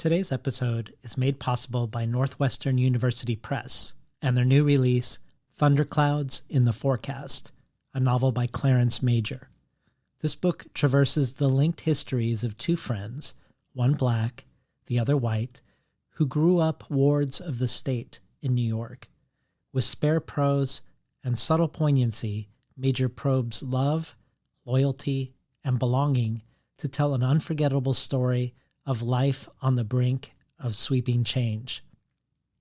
Today's episode is made possible by Northwestern University Press and their new release, Thunderclouds in the Forecast, a novel by Clarence Major. This book traverses the linked histories of two friends, one black, the other white, who grew up wards of the state in New York. With spare prose and subtle poignancy, Major probes love, loyalty, and belonging to tell an unforgettable story of life on the brink of sweeping change.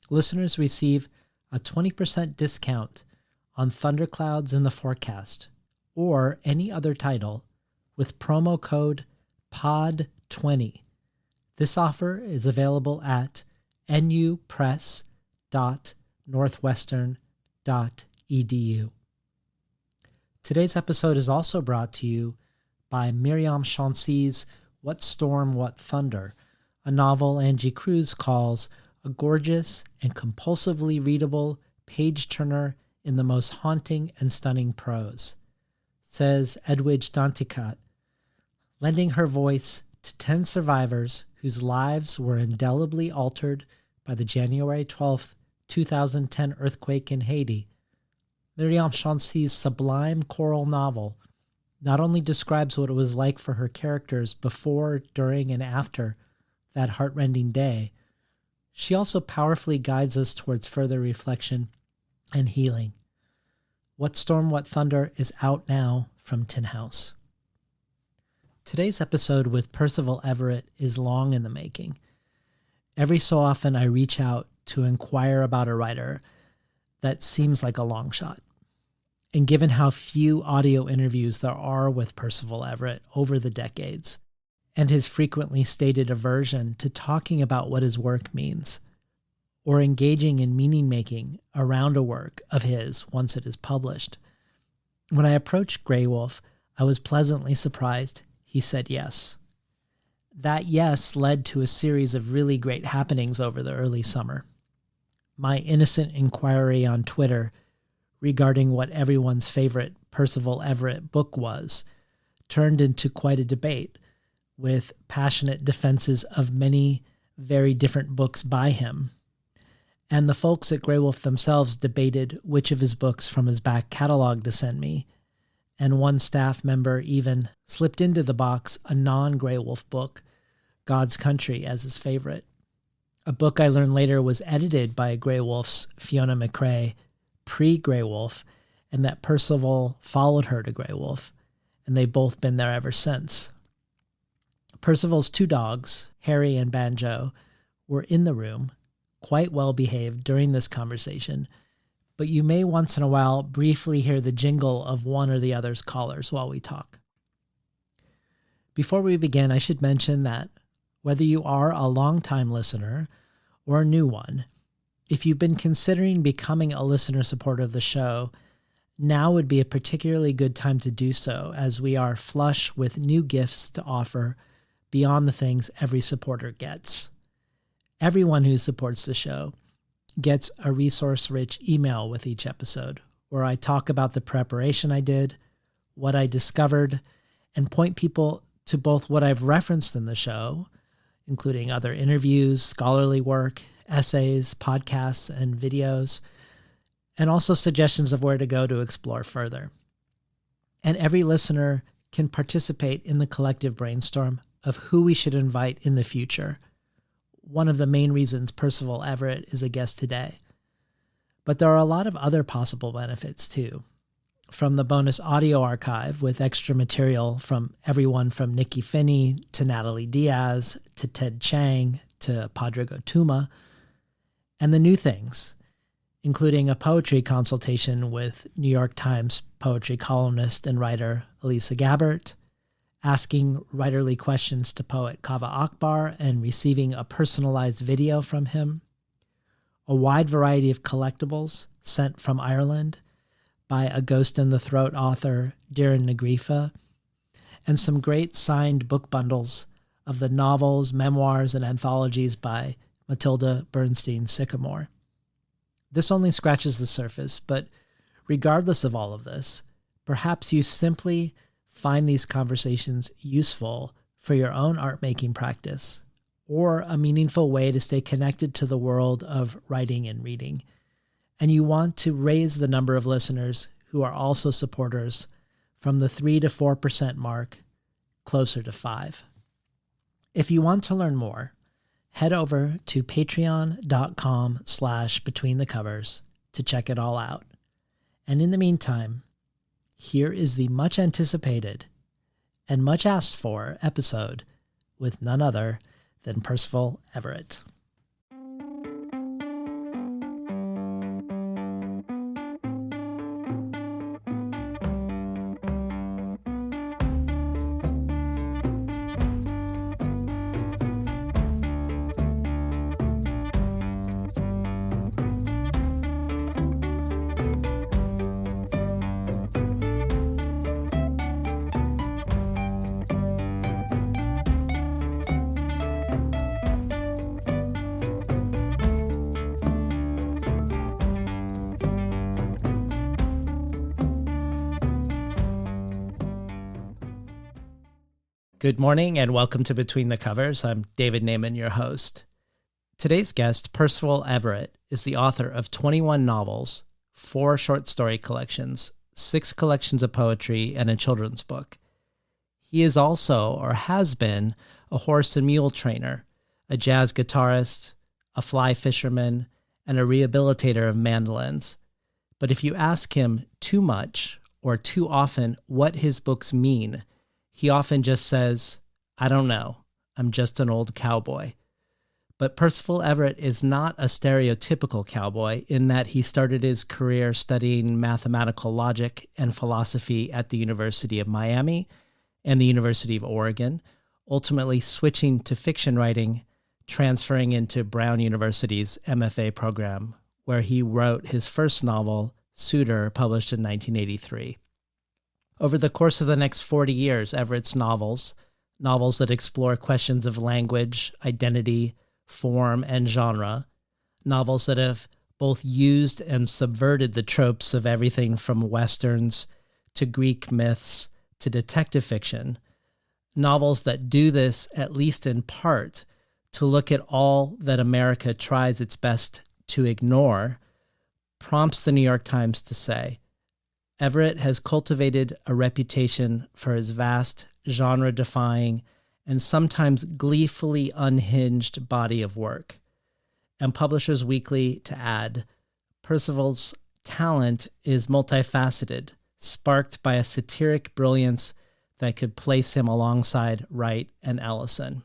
Listeners receive a 20% discount on Thunderclouds in the Forecast or any other title with promo code POD20. This offer is available at nupress.northwestern.edu. Today's episode is also brought to you by Miriam Chauncey's What Storm, What Thunder, a novel Angie Cruz calls a gorgeous and compulsively readable page-turner in the most haunting and stunning prose. Says Edwidge Danticat, lending her voice to 10 survivors whose lives were indelibly altered by the January 12, 2010 earthquake in Haiti, Miriam Chauncey's sublime choral novel not only describes what it was like for her characters before, during, and after that heartrending day, she also powerfully guides us towards further reflection and healing. What Storm, What Thunder is out now from Tin House. Today's episode with Percival Everett is long in the making. Every so often I reach out to inquire about a writer that seems like a long shot. And given how few audio interviews there are with Percival Everett over the decades, and his frequently stated aversion to talking about what his work means, or engaging in meaning-making around a work of his once it is published, when I approached Graywolf, I was pleasantly surprised he said yes. That yes led to a series of really great happenings over the early summer. My innocent inquiry on Twitter regarding what everyone's favorite Percival Everett book was turned into quite a debate, with passionate defenses of many very different books by him. And the folks at Graywolf themselves debated which of his books from his back catalog to send me, and one staff member even slipped into the box a non-Graywolf book, God's Country, as his favorite. A book I learned later was edited by Graywolf's Fiona McRae pre-Graywolf, and that Percival followed her to Graywolf, and they've both been there ever since. Percival's two dogs, Harry and Banjo, were in the room, quite well behaved during this conversation, but you may once in a while briefly hear the jingle of one or the other's collars while we talk. Before we begin, I should mention that whether you are a long-time listener or a new one, if you've been considering becoming a listener supporter of the show, now would be a particularly good time to do so, as we are flush with new gifts to offer beyond the things every supporter gets. Everyone who supports the show gets a resource-rich email with each episode, where I talk about the preparation I did, what I discovered, and point people to both what I've referenced in the show, including other interviews, scholarly work, essays, podcasts, and videos, and also suggestions of where to go to explore further. And every listener can participate in the collective brainstorm of who we should invite in the future. One of the main reasons Percival Everett is a guest today. But there are a lot of other possible benefits too. From the bonus audio archive with extra material from everyone from Nikki Finney to Natalie Diaz to Ted Chiang to Padraig Tuma, and the new things, including a poetry consultation with New York Times poetry columnist and writer Elisa Gabbert, asking writerly questions to poet Kava Akbar and receiving a personalized video from him, a wide variety of collectibles sent from Ireland by A Ghost in the Throat author Darren Negrifa, and some great signed book bundles of the novels, memoirs, and anthologies by Matilda Bernstein Sycamore. This only scratches the surface, but regardless of all of this, perhaps you simply find these conversations useful for your own art-making practice, or a meaningful way to stay connected to the world of writing and reading. And you want to raise the number of listeners who are also supporters from the 3 to 4% mark closer to 5. If you want to learn more, head over to patreon.com/betweenthecovers to check it all out. And in the meantime, here is the much anticipated and much asked for episode with none other than Percival Everett. Good morning and welcome to Between the Covers. I'm David Naiman, your host. Today's guest, Percival Everett, is the author of 21 novels, 4 short story collections, 6 collections of poetry, and a children's book. He is also, or has been, a horse and mule trainer, a jazz guitarist, a fly fisherman, and a rehabilitator of mandolins. But if you ask him too much or too often what his books mean, he often just says, "I don't know, I'm just an old cowboy." But Percival Everett is not a stereotypical cowboy in that he started his career studying mathematical logic and philosophy at the University of Miami and the University of Oregon, ultimately switching to fiction writing, transferring into Brown University's MFA program, where he wrote his first novel, Suitor, published in 1983. Over the course of the next 40 years, Everett's novels that explore questions of language, identity, form, and genre, novels that have both used and subverted the tropes of everything from Westerns to Greek myths to detective fiction, novels that do this, at least in part, to look at all that America tries its best to ignore, prompts the New York Times to say, Everett has cultivated a reputation for his vast, genre-defying, and sometimes gleefully unhinged body of work. And Publishers Weekly to add, Percival's talent is multifaceted, sparked by a satiric brilliance that could place him alongside Wright and Ellison.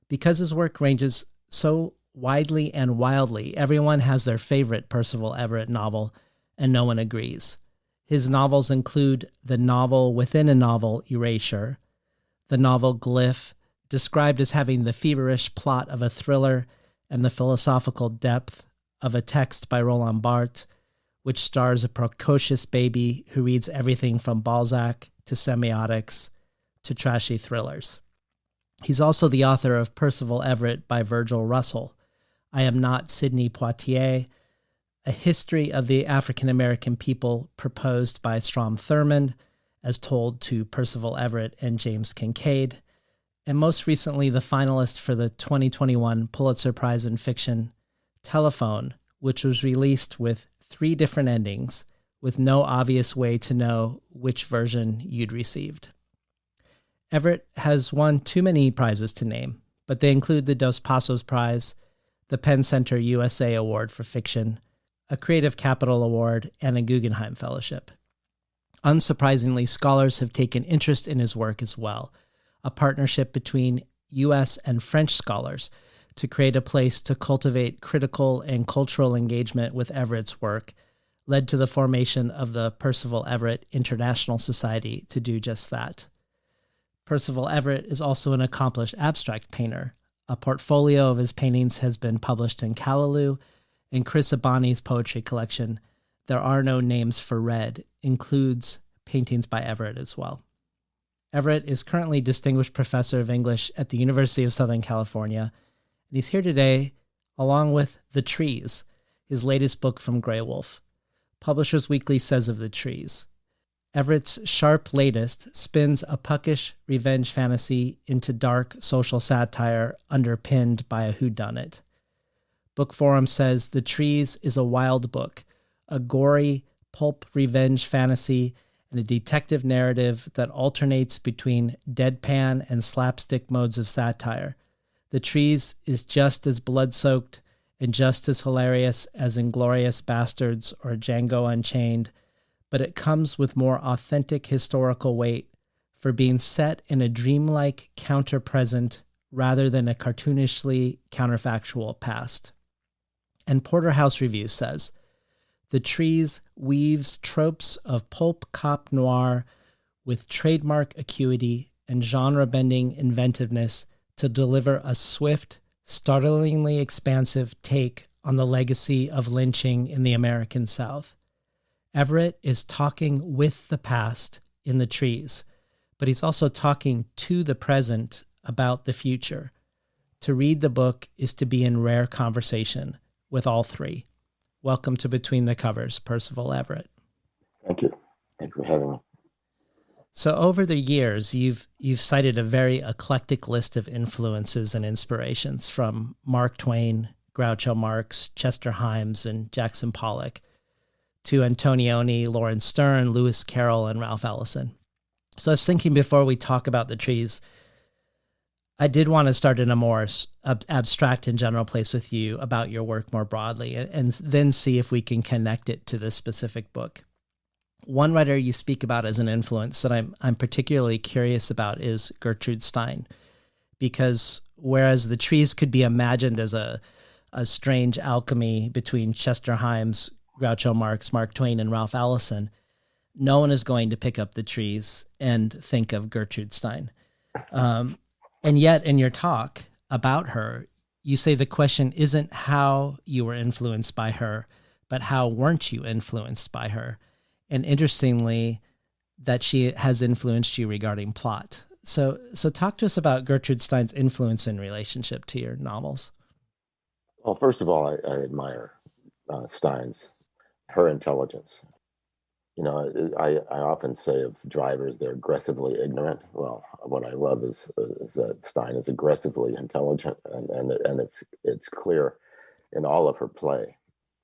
Because his work ranges so widely and wildly, everyone has their favorite Percival Everett novel, and no one agrees. His novels include the novel within a novel, Erasure, the novel Glyph, described as having the feverish plot of a thriller and the philosophical depth of a text by Roland Barthes, which stars a precocious baby who reads everything from Balzac to semiotics to trashy thrillers. He's also the author of Percival Everett by Virgil Russell, I Am Not Sidney Poitier, a history of the African-American people proposed by Strom Thurmond, as told to Percival Everett and James Kincaid, and most recently the finalist for the 2021 Pulitzer Prize in Fiction, Telephone, which was released with 3 different endings, with no obvious way to know which version you'd received. Everett has won too many prizes to name, but they include the Dos Passos Prize, the Penn Center USA Award for Fiction, a Creative Capital Award, and a Guggenheim Fellowship. Unsurprisingly, scholars have taken interest in his work as well, a partnership between U.S. and French scholars to create a place to cultivate critical and cultural engagement with Everett's work led to the formation of the Percival Everett International Society to do just that. Percival Everett is also an accomplished abstract painter. A portfolio of his paintings has been published in Callaloo, and Chris Abani's poetry collection, There Are No Names for Red, includes paintings by Everett as well. Everett is currently Distinguished Professor of English at the University of Southern California, and he's here today along with The Trees, his latest book from Graywolf. Publishers Weekly says of The Trees, Everett's sharp latest spins a puckish revenge fantasy into dark social satire underpinned by a whodunit. Book Forum says The Trees is a wild book, a gory pulp revenge fantasy and a detective narrative that alternates between deadpan and slapstick modes of satire. The Trees is just as blood-soaked and just as hilarious as Inglourious Bastards or Django Unchained, but it comes with more authentic historical weight for being set in a dreamlike counter-present rather than a cartoonishly counterfactual past. And Porterhouse Review says, The Trees weaves tropes of pulp cop noir with trademark acuity and genre-bending inventiveness to deliver a swift, startlingly expansive take on the legacy of lynching in the American South. Everett is talking with the past in The Trees, but he's also talking to the present about the future. To read the book is to be in rare conversation with all three. Welcome to Between the Covers, Percival Everett. Thank you. Thank you for having me. So over the years, you've cited a very eclectic list of influences and inspirations from Mark Twain, Groucho Marx, Chester Himes, and Jackson Pollock, to Antonioni, Lawrence Stern, Lewis Carroll, and Ralph Ellison. So I was thinking before we talk about The Trees, I did want to start in a more abstract and general place with you about your work more broadly, and then see if we can connect it to this specific book. One writer you speak about as an influence that I'm particularly curious about is Gertrude Stein, because whereas The Trees could be imagined as a strange alchemy between Chester Himes, Groucho Marx, Mark Twain, and Ralph Ellison, no one is going to pick up The Trees and think of Gertrude Stein. And yet in your talk about her, you say the question isn't how you were influenced by her, but how weren't you influenced by her? And interestingly, that she has influenced you regarding plot. So talk to us about Gertrude Stein's influence in relationship to your novels. Well, first of all, I admire her intelligence. You know, I often say of drivers, they're aggressively ignorant. Well, what I love is that Stein is aggressively intelligent, and it's clear in all of her play.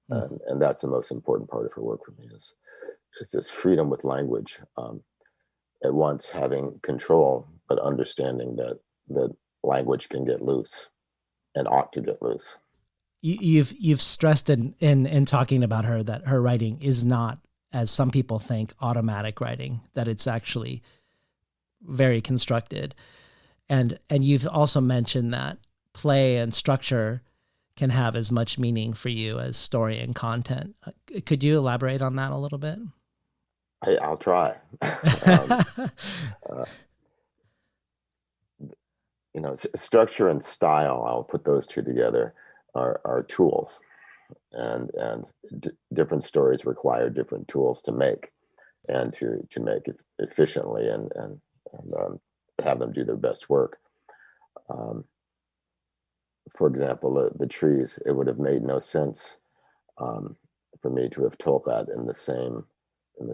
And that's the most important part of her work for me is this freedom with language, at once having control, but understanding that language can get loose and ought to get loose. You've stressed in talking about her that her writing is not, as some people think, automatic writing, that it's actually very constructed. And you've also mentioned that play and structure can have as much meaning for you as story and content. Could you elaborate on that a little bit? I'll try. Structure and style, I'll put those two together, are tools. And different stories require different tools to make, and to make it efficiently and have them do their best work. For example, the Trees, it would have made no sense for me to have told that in the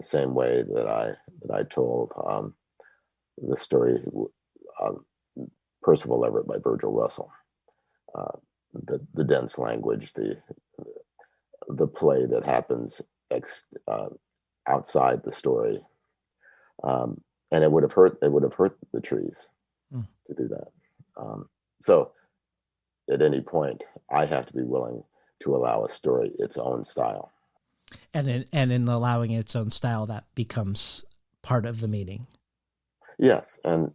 same way that I told the story Percival Everett by Virgil Russell. The dense language, the play that happens outside the story, and it would have hurt the Trees to do that. So at any point, I have to be willing to allow a story its own style. And in allowing its own style, that becomes part of the meaning. Yes, and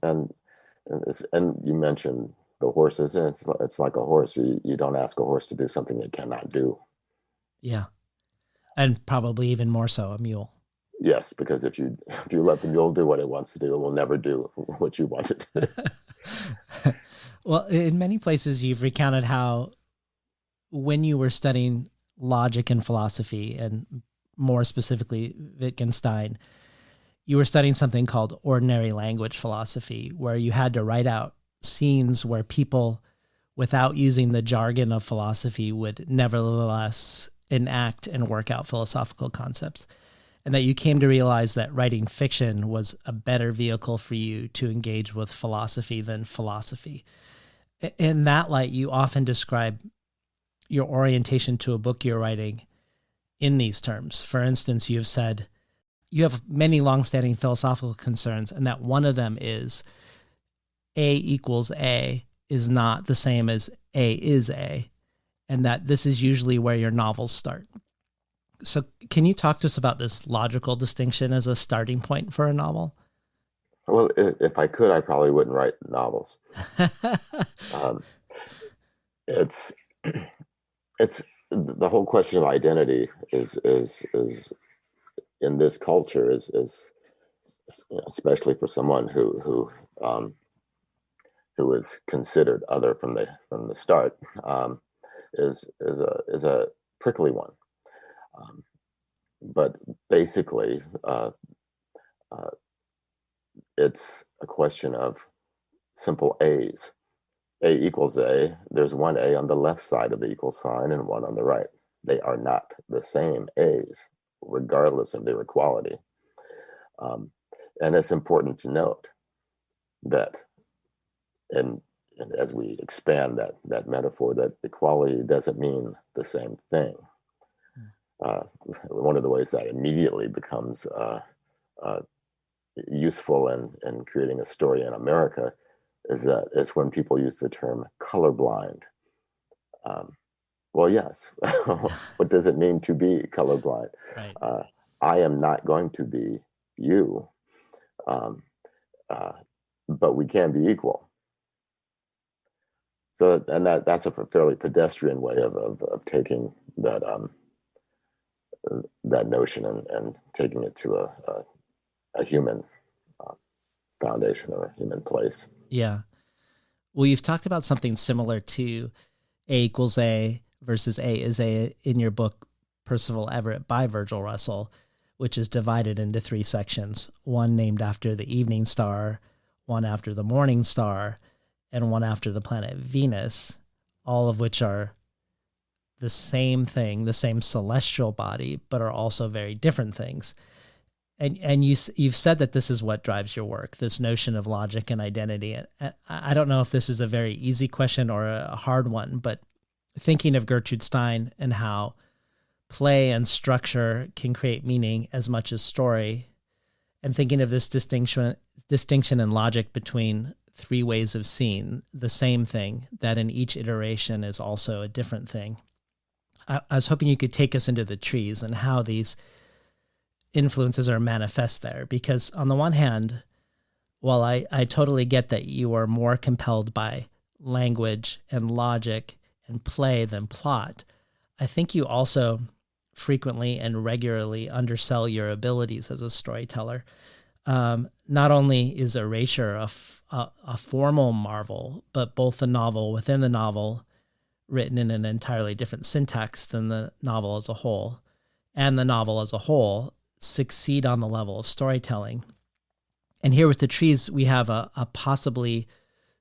you mentioned the horses, and it's like a horse. You don't ask a horse to do something it cannot do. Yeah, and probably even more so a mule. Yes, because if you let the mule do what it wants to do, it will never do what you want it to. Well, in many places you've recounted how when you were studying logic and philosophy, and more specifically Wittgenstein, you were studying something called ordinary language philosophy, where you had to write out scenes where people, without using the jargon of philosophy, would nevertheless enact and work out philosophical concepts. and that you came to realize that writing fiction was a better vehicle for you to engage with philosophy than philosophy. In that light, you often describe your orientation to a book you're writing in these terms. For instance, you've said you have many longstanding philosophical concerns, and that one of them is A equals A is not the same as A is A, and that this is usually where your novels start. So can you talk to us about this logical distinction as a starting point for a novel? Well, if I could, I probably wouldn't write novels. Um, it's it's the whole question of identity is in this culture is especially for someone who is considered other from the start, is a prickly one. But basically, uh, it's a question of simple A's. A equals A. There's one A on the left side of the equal sign and one on the right. They are not the same A's, regardless of their equality. And it's important to note that, and as we expand that metaphor, that equality doesn't mean the same thing. One of the ways that immediately becomes useful in creating a story in America is when people use the term colorblind. Well, yes. What does it mean to be colorblind? Right. I am not going to be you, but we can be equal. So, and that's a fairly pedestrian way of taking that notion and taking it to a human foundation or a human place. Yeah. Well, you've talked about something similar to A equals A versus A is A in your book, Percival Everett by Virgil Russell, which is divided into three sections, one named after the evening star, one after the morning star, and one after the planet Venus, all of which are the same thing, the same celestial body, but are also very different things. And you've said that this is what drives your work, this notion of logic and identity. And I don't know if this is a very easy question or a hard one, but thinking of Gertrude Stein and how play and structure can create meaning as much as story, and thinking of this distinction in logic between three ways of seeing the same thing, that in each iteration is also a different thing. I was hoping you could take us into the trees and how these influences are manifest there, because on the one hand, while I totally get that you are more compelled by language and logic and play than plot, I think you also frequently and regularly undersell your abilities as a storyteller. Not only is erasure a formal marvel, but both the novel within the novel, written in an entirely different syntax than the novel as a whole, and the novel as a whole succeed on the level of storytelling. And here with the trees, we have a possibly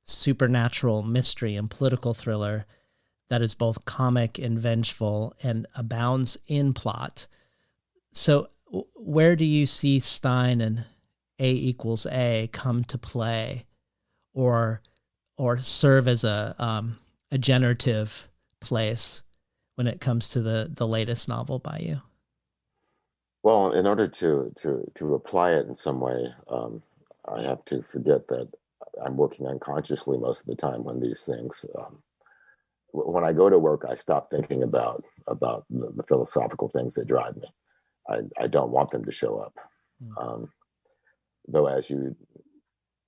supernatural mystery and political thriller that is both comic and vengeful and abounds in plot. So where do you see Stein and A equals A come to play, or serve as a generative place when it comes to the latest novel by you? Well, in order to apply it in some way, I have to forget that I'm working unconsciously most of the time when these things. When I go to work, I stop thinking about the philosophical things that drive me. I don't want them to show up. Though, as you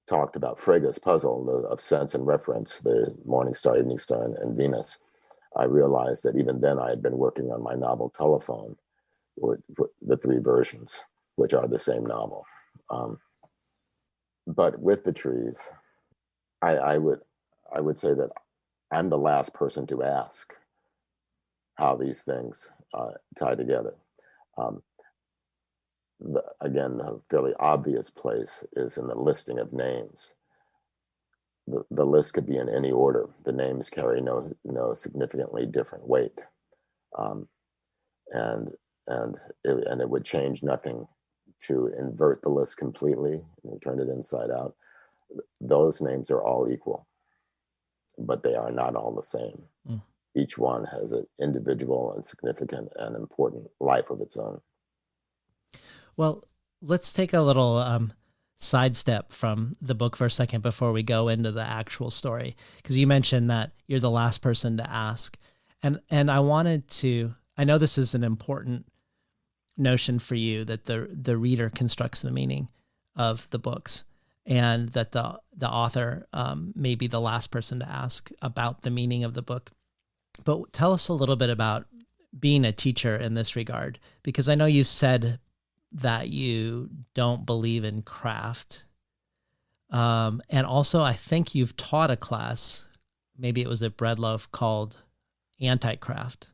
talked about Frege's puzzle of sense and reference, the morning star, evening star, and Venus, I realized that even then I had been working on my novel Telephone, with the three versions, which are the same novel. But with the trees, I would say that I'm the last person to ask how these things tie together. Again, a fairly obvious place is in the listing of names. The list could be in any order. The names carry no significantly different weight. And and it would change nothing to invert the list completely and turn it inside out. Those names are all equal, but they are not all the same. Mm. Each one has an individual and significant and important life of its own. Well, let's take a little sidestep from the book for a second before we go into the actual story, because you mentioned that you're the last person to ask, and I wanted to. I know this is an important notion for you, that the reader constructs the meaning of the books, and that the author may be the last person to ask about the meaning of the book. But tell us a little bit about being a teacher in this regard, because I know you said that you don't believe in craft. And also I think you've taught a class, maybe it was at Breadloaf, called anti-craft.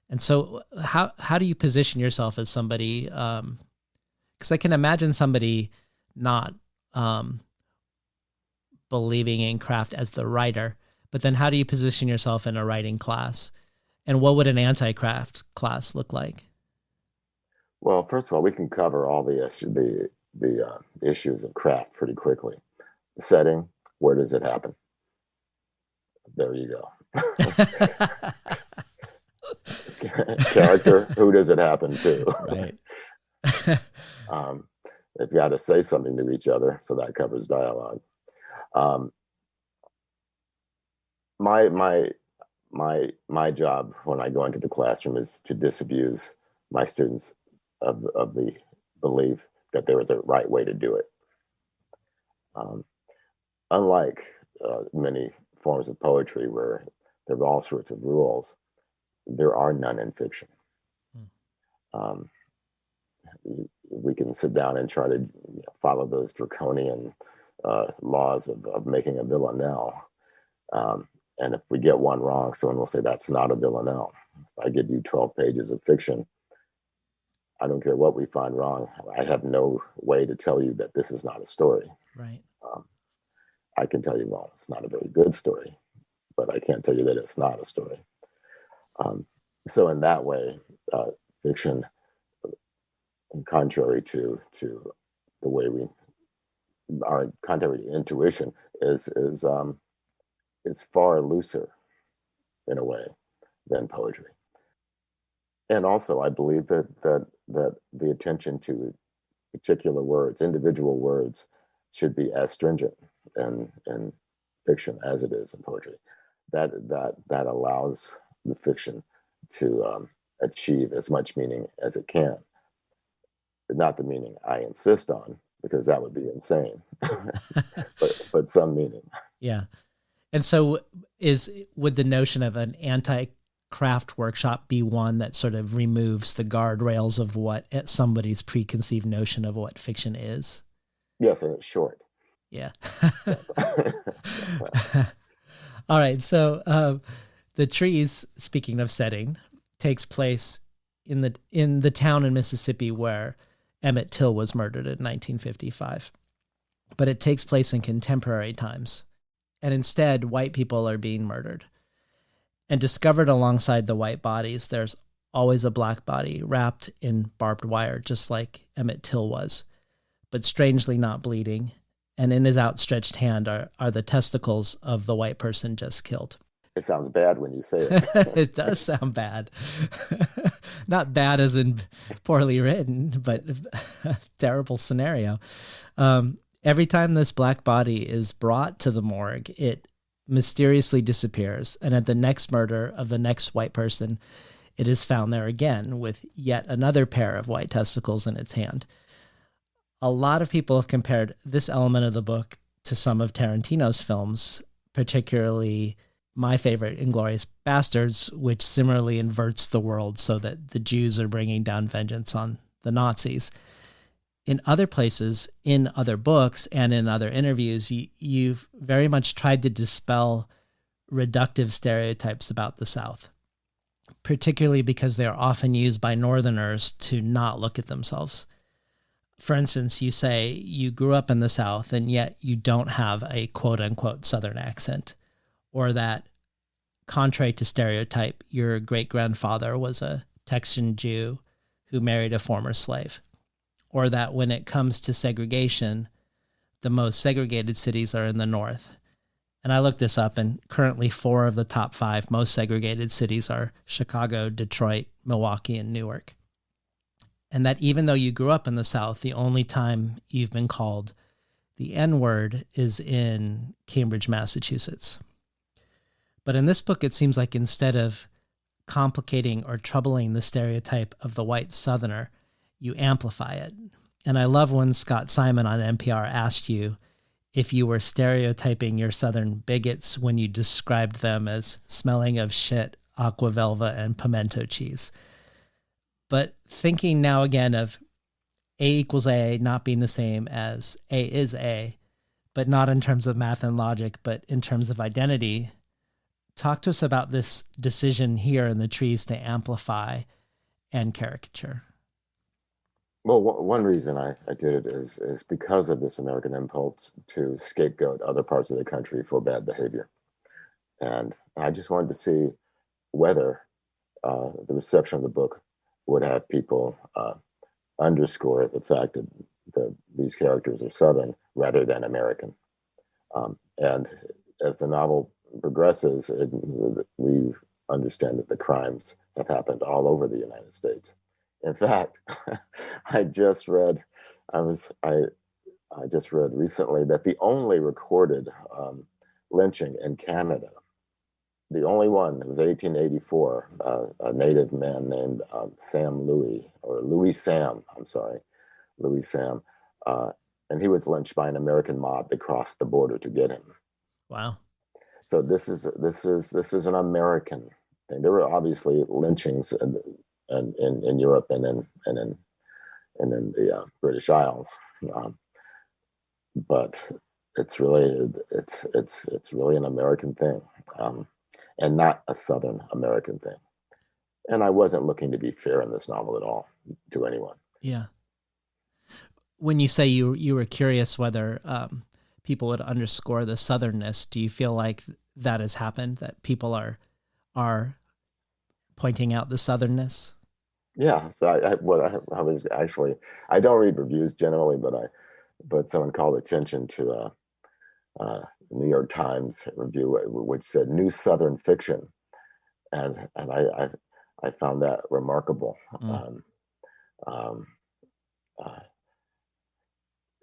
And so how do you position yourself as somebody, because I can imagine somebody not believing in craft as the writer, but then how do you position yourself in a writing class? And what would an anti-craft class look like? Well, first of all, we can cover all the issues of craft pretty quickly. The setting, where does it happen? There you go. Character, who does it happen to? Right. They've got to say something to each other, so that covers dialogue. My job when I go into the classroom is to disabuse my students of the belief that there is a right way to do it. Unlike many forms of poetry where there are all sorts of rules, there are none in fiction. We can sit down and try to follow those draconian laws of making a villanelle. And if we get one wrong, someone will say, that's not a villanelle. If I give you 12 pages of fiction, I don't care what we find wrong. I have no way to tell you that this is not a story. Right. I can tell you, well, it's not a very good story, but I can't tell you that it's not a story. So in that way, fiction, contrary to the way we are, contrary to intuition, is far looser in a way than poetry. And also, I believe that the attention to particular words, individual words, should be as stringent in fiction as it is in poetry. That allows the fiction to achieve as much meaning as it can. Not the meaning I insist on, because that would be insane, but some meaning. Yeah. And so would the notion of an anti-craft workshop be one that sort of removes the guardrails of what somebody's preconceived notion of what fiction is? Yes, and it's short. Yeah. All right. So The Trees, speaking of setting, takes place in the town in Mississippi where Emmett Till was murdered in 1955. But it takes place in contemporary times. And instead, white people are being murdered. And discovered alongside the white bodies, there's always a black body wrapped in barbed wire, just like Emmett Till was, but strangely not bleeding. And in his outstretched hand are the testicles of the white person just killed. It sounds bad when you say it. It does sound bad. Not bad as in poorly written, but terrible scenario. Every time this black body is brought to the morgue, it mysteriously disappears. And at the next murder of the next white person, it is found there again with yet another pair of white testicles in its hand. A lot of people have compared this element of the book to some of Tarantino's films, particularly my favorite, Inglourious Bastards, which similarly inverts the world so that the Jews are bringing down vengeance on the Nazis. In other places, in other books, and in other interviews, you've very much tried to dispel reductive stereotypes about the South, particularly because they are often used by Northerners to not look at themselves. For instance, you say you grew up in the South and yet you don't have a quote-unquote Southern accent, or that, contrary to stereotype, your great-grandfather was a Texan Jew who married a former slave, or that when it comes to segregation, the most segregated cities are in the North. And I looked this up, and currently 4 of the top 5 most segregated cities are Chicago, Detroit, Milwaukee, and Newark. And that even though you grew up in the South, the only time you've been called the N-word is in Cambridge, Massachusetts. But in this book, it seems like instead of complicating or troubling the stereotype of the white Southerner, you amplify it. And I love when Scott Simon on NPR asked you if you were stereotyping your Southern bigots when you described them as smelling of shit, aqua velva, and pimento cheese. But thinking now again of A equals A not being the same as A is A, but not in terms of math and logic, but in terms of identity, talk to us about this decision here in the trees to amplify and caricature. Well, one reason I did it is because of this American impulse to scapegoat other parts of the country for bad behavior. And I just wanted to see whether the reception of the book would have people underscore the fact that these characters are Southern rather than American. And as the novel progresses, we understand that the crimes have happened all over the United States. In fact, I just read recently that the only recorded lynching in Canada, the only one, it was 1884, a native man named Louis Sam, and he was lynched by an American mob that crossed the border to get him. Wow. So this is an American thing. There were obviously lynchings in Europe and in the British Isles, but it's really an American thing, and not a Southern American thing. And I wasn't looking to be fair in this novel at all to anyone. Yeah. When you say you were curious whether people would underscore the Southernness, do you feel like that has happened, that people are pointing out the Southernness? Yeah. So I was actually, I don't read reviews generally, but someone called attention to New York Times review, which said new Southern fiction, and I found that remarkable.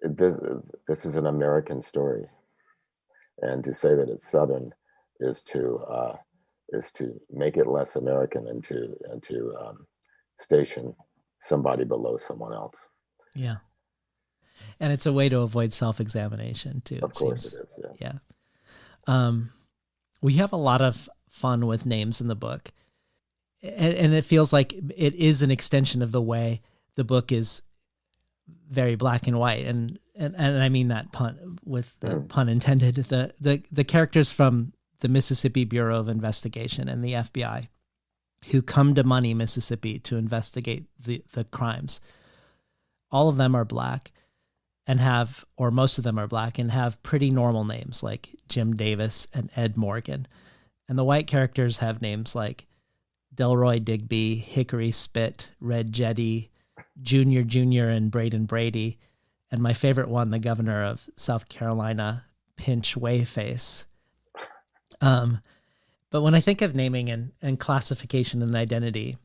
This is an American story, and to say that it's Southern is to make it less American and to station somebody below someone else. Yeah. And it's a way to avoid self-examination too. Of course it is. Yeah. We have a lot of fun with names in the book, and it feels like it is an extension of the way the book is very black and white, and I mean that pun with the pun intended. The characters from the Mississippi Bureau of Investigation and the FBI who come to Money, Mississippi to investigate the crimes, all of them are black and most of them are black and have pretty normal names like Jim Davis and Ed Morgan. And the white characters have names like Delroy Digby, Hickory Spit, Red Jetty, Junior Junior, and Braden Brady. And my favorite one, the governor of South Carolina, Pinch Wayface. But when I think of naming and classification and identity,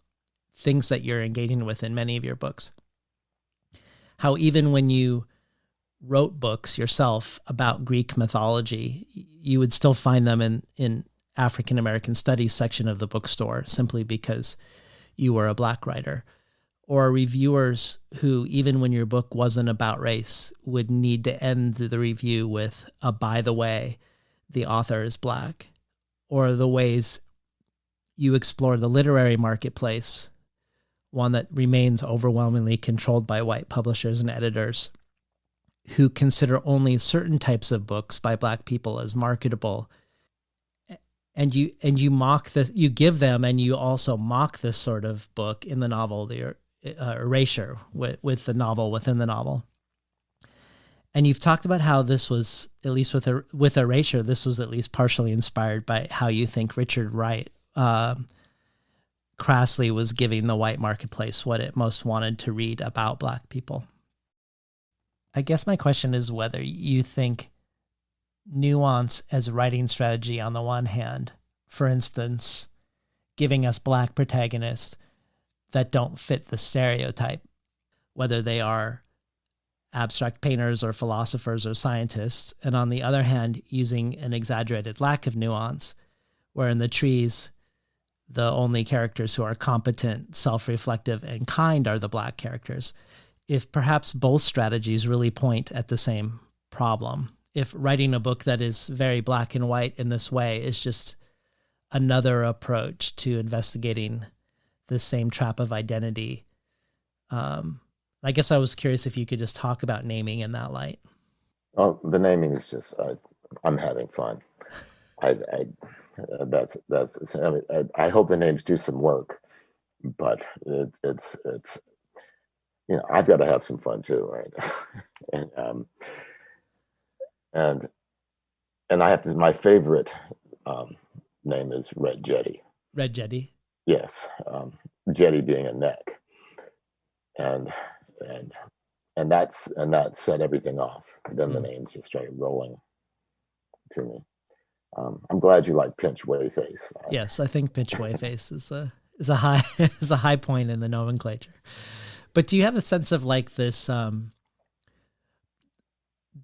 things that you're engaging with in many of your books, how even when you wrote books yourself about Greek mythology, you would still find them in African-American studies section of the bookstore simply because you were a black writer. Or reviewers who, even when your book wasn't about race, would need to end the review with a by the way, the author is black. Or the ways you explore the literary marketplace, one that remains overwhelmingly controlled by white publishers and editors who consider only certain types of books by black people as marketable. And you mock this, you give them, and you also mock this sort of book in the novel, the Erasure, with the novel within the novel. And you've talked about how this was, at least with Erasure, this was at least partially inspired by how you think Richard Wright crassly was giving the white marketplace what it most wanted to read about Black people. I guess my question is whether you think nuance as writing strategy on the one hand, for instance, giving us Black protagonists that don't fit the stereotype, whether they are abstract painters or philosophers or scientists, and on the other hand, using an exaggerated lack of nuance, where in the trees, the only characters who are competent, self-reflective, and kind are the Black characters. If perhaps both strategies really point at the same problem, if writing a book that is very black and white in this way is just another approach to investigating the same trap of identity. I guess I was curious if you could just talk about naming in that light. Oh, the naming is just, I'm having fun. I hope the names do some work, but it's I've got to have some fun too, right? and I have to. My favorite name is Red Jetty. Red Jetty. Yes, jetty being a neck, and that set everything off. Then the names just started rolling to me. I'm glad you like Pinch Wayface. Yes, I think Pinch Wayface is a high is a high point in the nomenclature. But do you have a sense of like this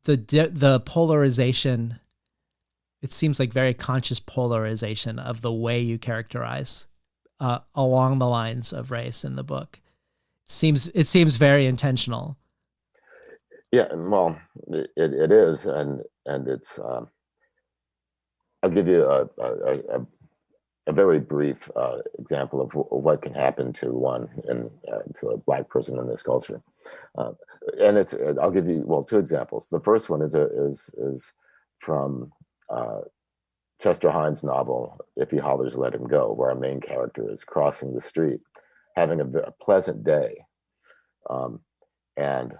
the polarization? It seems like very conscious polarization of the way you characterize along the lines of race in the book. It seems very intentional. Yeah, well, it is, and it's. I'll give you a very brief example of what can happen to one to a Black person in this culture, and it's. I'll give you two examples. The first one is from Chester Himes' novel "If He Hollers, Let Him Go," where our main character is crossing the street, having a pleasant day, and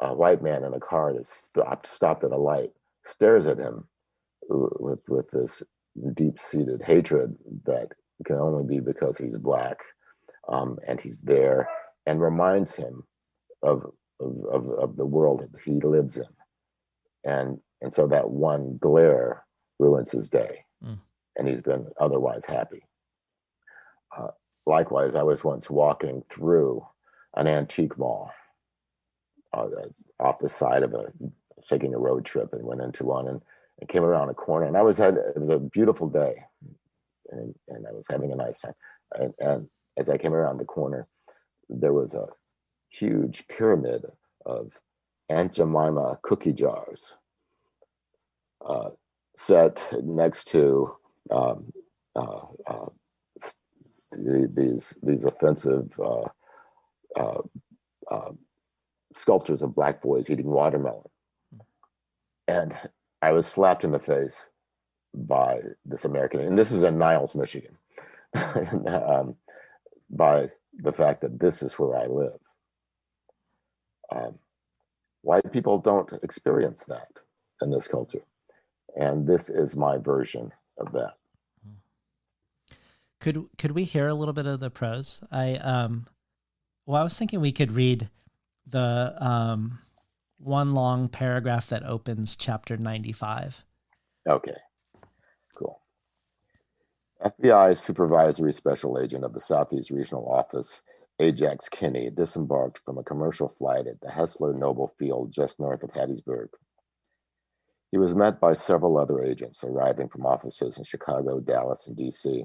a white man in a car that's stopped at a light stares at him with this deep-seated hatred that can only be because he's Black, and he's there, and reminds him of the world that he lives in, and so that one glare ruins his day, and he's been otherwise happy. Likewise, I was once walking through an antique mall off the side of taking a road trip, and went into one and came around a corner, and it was a beautiful day, and I was having a nice time. And as I came around the corner, there was a huge pyramid of Aunt Jemima cookie jars set next to these offensive sculptures of Black boys eating watermelon. And I was slapped in the face by this American, and this is in Niles, Michigan, by the fact that this is where I live. White people don't experience that in this culture, and this is my version of that. Could we hear a little bit of the prose? I was thinking we could read the one long paragraph that opens chapter 95. Okay, cool. FBI Supervisory Special Agent of the Southeast Regional Office, Ajax Kinney, disembarked from a commercial flight at the Hessler Noble Field just north of Hattiesburg. He was met by several other agents arriving from offices in Chicago, Dallas, and D.C.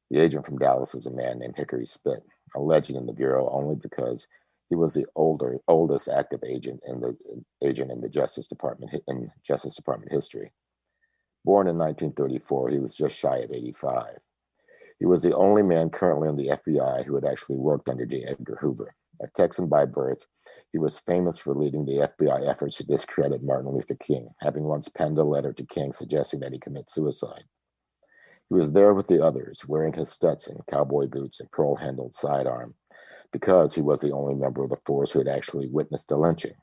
The agent from Dallas was a man named Hickory Spit, a legend in the Bureau only because he was the oldest active agent in the Justice Department history. Born in 1934, he was just shy of 85. He was the only man currently in the FBI who had actually worked under J. Edgar Hoover. A Texan by birth, he was famous for leading the FBI efforts to discredit Martin Luther King, having once penned a letter to King suggesting that he commit suicide. He was there with the others, wearing his Stetson, cowboy boots, and pearl-handled sidearm, because he was the only member of the force who had actually witnessed a lynching.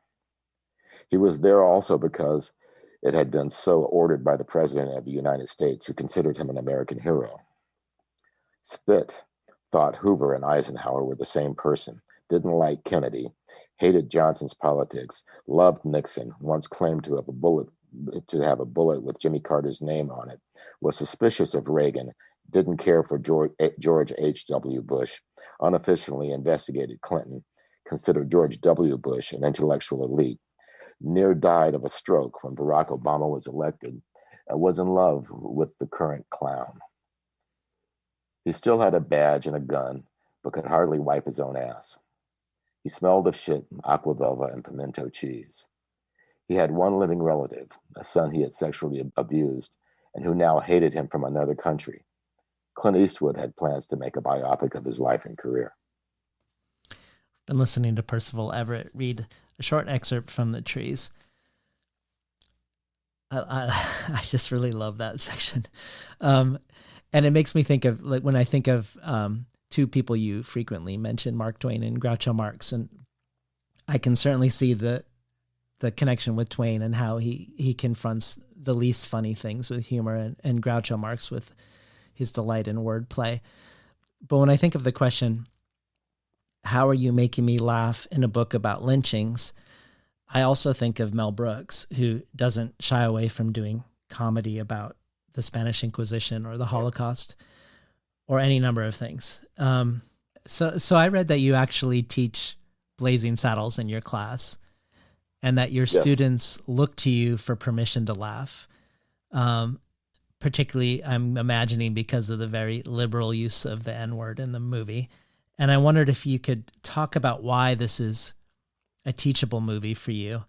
He was there also because it had been so ordered by the President of the United States, who considered him an American hero. Spit thought Hoover and Eisenhower were the same person, didn't like Kennedy, hated Johnson's politics, loved Nixon, once claimed to have a bullet with Jimmy Carter's name on it, was suspicious of Reagan, didn't care for George H.W. Bush, unofficially investigated Clinton, considered George W. Bush an intellectual elite, near died of a stroke when Barack Obama was elected, and was in love with the current clown. He still had a badge and a gun, but could hardly wipe his own ass. He smelled of shit, aqua velva, and pimento cheese. He had one living relative, a son he had sexually abused, and who now hated him from another country. Clint Eastwood had plans to make a biopic of his life and career. Been listening to Percival Everett read a short excerpt from The Trees. I just really love that section. And it makes me think of, like, when I think of two people you frequently mention, Mark Twain and Groucho Marx, and I can certainly see the connection with Twain and how he confronts the least funny things with humor, and Groucho Marx with his delight in wordplay. But when I think of the question, how are you making me laugh in a book about lynchings, I also think of Mel Brooks, who doesn't shy away from doing comedy about the Spanish Inquisition or the Holocaust or any number of things. So I read that you actually teach Blazing Saddles in your class, and that your students look to you for permission to laugh. Particularly, I'm imagining because of the very liberal use of the N-word in the movie. And I wondered if you could talk about why this is a teachable movie for you,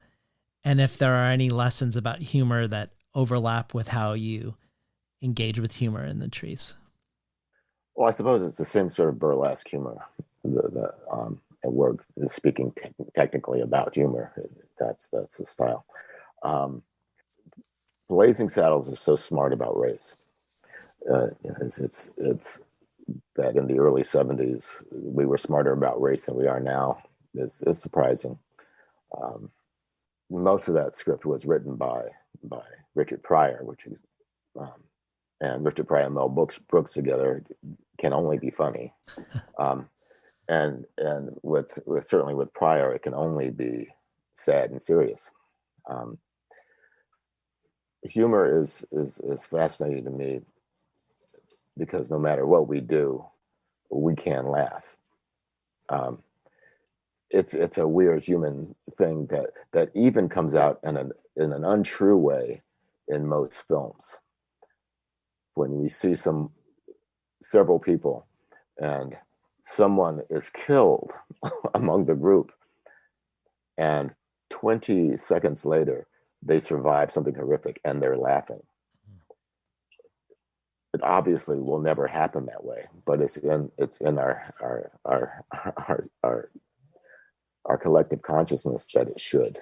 and if there are any lessons about humor that overlap with how you engage with humor in The Trees. Well, I suppose it's the same sort of burlesque humor. And we're speaking technically about humor. That's the style. Blazing Saddles is so smart about race. It's that in the early 70s we were smarter about race than we are now. It's surprising. Most of that script was written by Richard Pryor, and Richard Pryor and Mel Brooks together can only be funny. And with certainly with Pryor, it can only be sad and serious. Humor is fascinating to me because no matter what we do, we can laugh. It's a weird human thing that even comes out in an untrue way in most films. When we see several people and someone is killed among the group, and 20 seconds later they survive something horrific and they're laughing. It obviously will never happen that way, but it's in our collective consciousness that it should.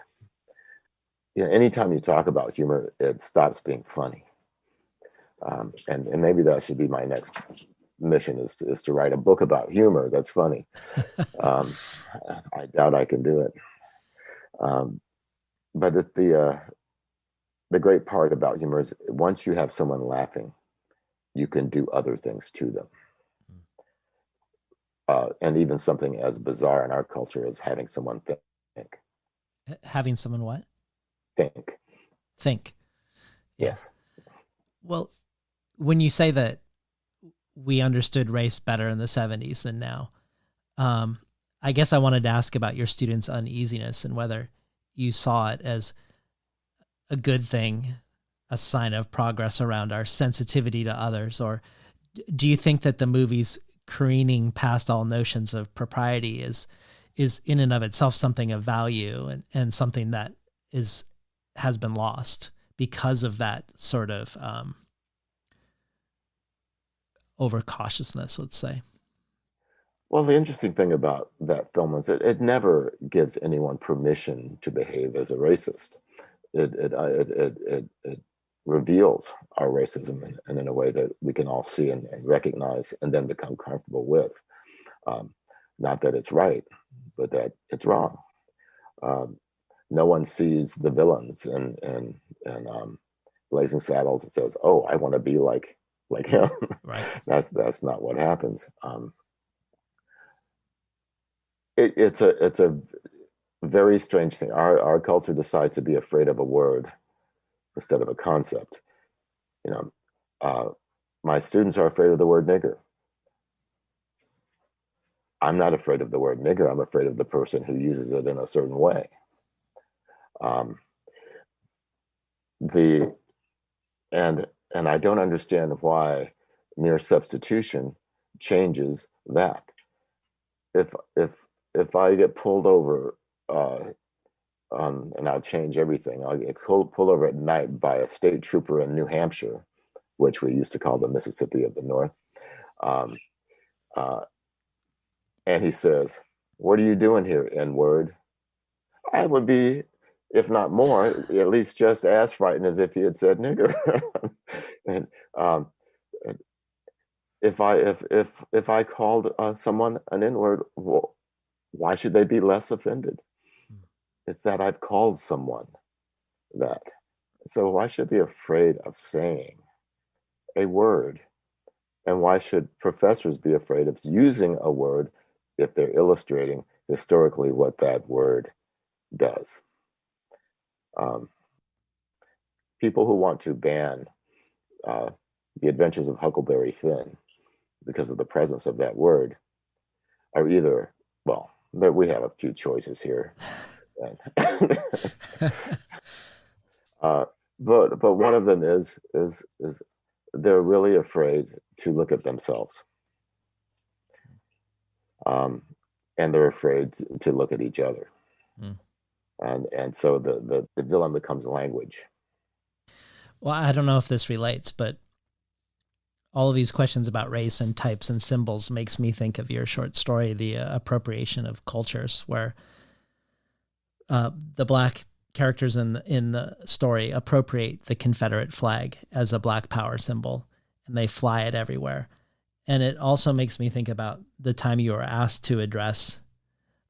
Anytime you talk about humor, it stops being funny. And maybe that should be my next mission, is to write a book about humor that's funny. I doubt I can do it. But the great part about humor is once you have someone laughing, you can do other things to them. And even something as bizarre in our culture as having someone think. Having someone what? Think. Yes. Well, when you say that we understood race better in the 70s than now, I guess I wanted to ask about your students' uneasiness and whether you saw it as a good thing, a sign of progress around our sensitivity to others, or do you think that the movie's careening past all notions of propriety is in and of itself something of value and something that has been lost because of that sort of overcautiousness, let's say? Well, the interesting thing about that film is it never gives anyone permission to behave as a racist. It reveals our racism and in a way that we can all see and recognize and then become comfortable with. Not that it's right, but that it's wrong. No one sees the villains in Blazing Saddles and says, "Oh, I want to be like him." Right. That's not what happens. It's a very strange thing. Our culture decides to be afraid of a word instead of a concept. You know, uh, my students are afraid of the word nigger. I'm not afraid of the word nigger. I'm afraid of the person who uses it in a certain way. Um, the and I don't understand why mere substitution changes that. If if if I get pulled over, and I'll change everything. I'll get pulled over at night by a state trooper in New Hampshire, which we used to call the Mississippi of the North. Um, uh, and he says, "What are you doing here, N-word?" I would be, if not more, at least just as frightened as if he had said nigger. and um, if I called someone an N-word, well, why should they be less offended? It's that I've called someone that. So why should I be afraid of saying a word? And why should professors be afraid of using a word if they're illustrating historically what that word does? People who want to ban the adventures of Huckleberry Finn because of the presence of that word are either, well, we have a few choices here. But one of them is they're really afraid to look at themselves, and they're afraid to look at each other, and so the villain becomes language. Well, I don't know if this relates, but all of these questions about race and types and symbols makes me think of your short story, The Appropriation of Cultures, where the black characters in the story appropriate the Confederate flag as a black power symbol, and they fly it everywhere. And it also makes me think about the time you were asked to address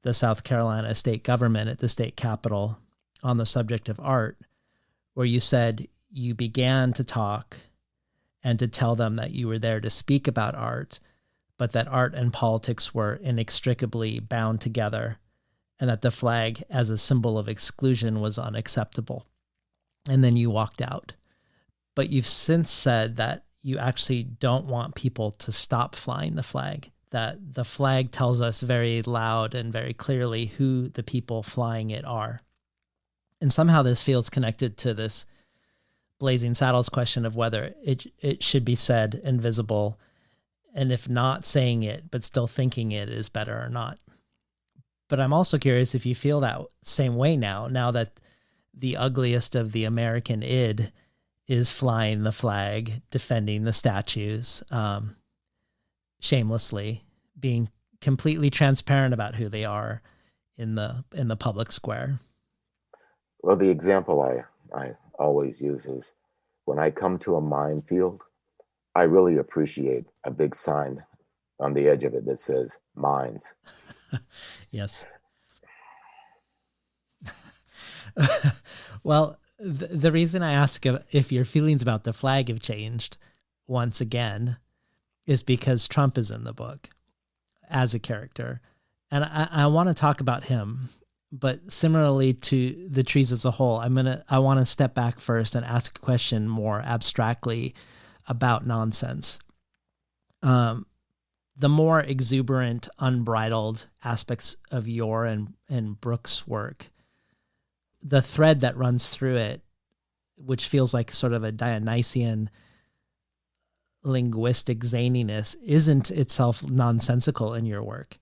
the South Carolina state government at the state capitol on the subject of art, where you said you began to talk and to tell them that you were there to speak about art, but that art and politics were inextricably bound together, and that the flag as a symbol of exclusion was unacceptable. And then you walked out. But you've since said that you actually don't want people to stop flying the flag, that the flag tells us very loud and very clearly who the people flying it are. And somehow this feels connected to this Blazing Saddles question of whether it should be said and visible, and if not saying it but still thinking it is better or not. But I'm also curious if you feel that same way now that the ugliest of the American id is flying the flag, defending the statues, shamelessly, being completely transparent about who they are in the public square. Well, the example I always use is when I come to a minefield, I really appreciate a big sign on the edge of it that says mines. Yes. Well, the reason I ask if your feelings about the flag have changed once again is because Trump is in the book as a character. And I want to talk about him, but similarly to the trees as a whole, I want to step back first and ask a question more abstractly about nonsense. The more exuberant, unbridled aspects of your and Brooks' work, the thread that runs through it, which feels like sort of a Dionysian linguistic zaniness, isn't itself nonsensical in your work,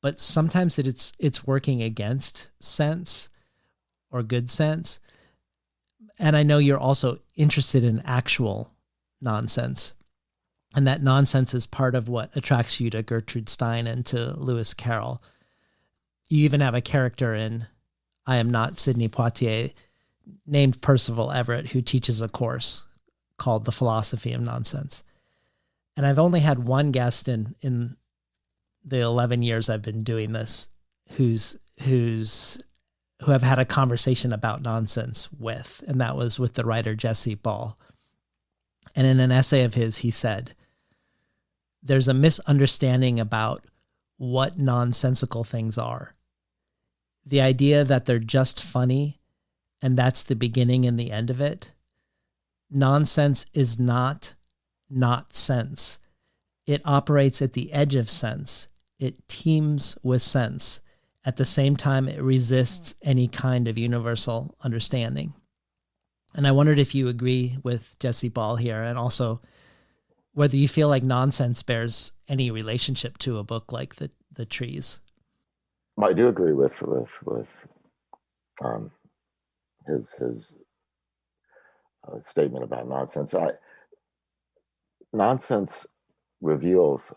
but sometimes it's working against sense or good sense. And I know you're also interested in actual nonsense, and that nonsense is part of what attracts you to Gertrude Stein and to Lewis Carroll. You even have a character in I Am Not Sidney Poitier named Percival Everett, who teaches a course called The Philosophy of Nonsense. And I've only had one guest in the 11 years I've been doing this who I've had a conversation about nonsense with, and that was with the writer Jesse Ball. And in an essay of his, he said, there's a misunderstanding about what nonsensical things are. The idea that they're just funny and that's the beginning and the end of it. Nonsense is not sense. It operates at the edge of sense. It teems with sense. At the same time, it resists any kind of universal understanding. And I wondered if you agree with Jesse Ball here, and also whether you feel like nonsense bears any relationship to a book like the Trees. I do agree with his statement about nonsense. Nonsense reveals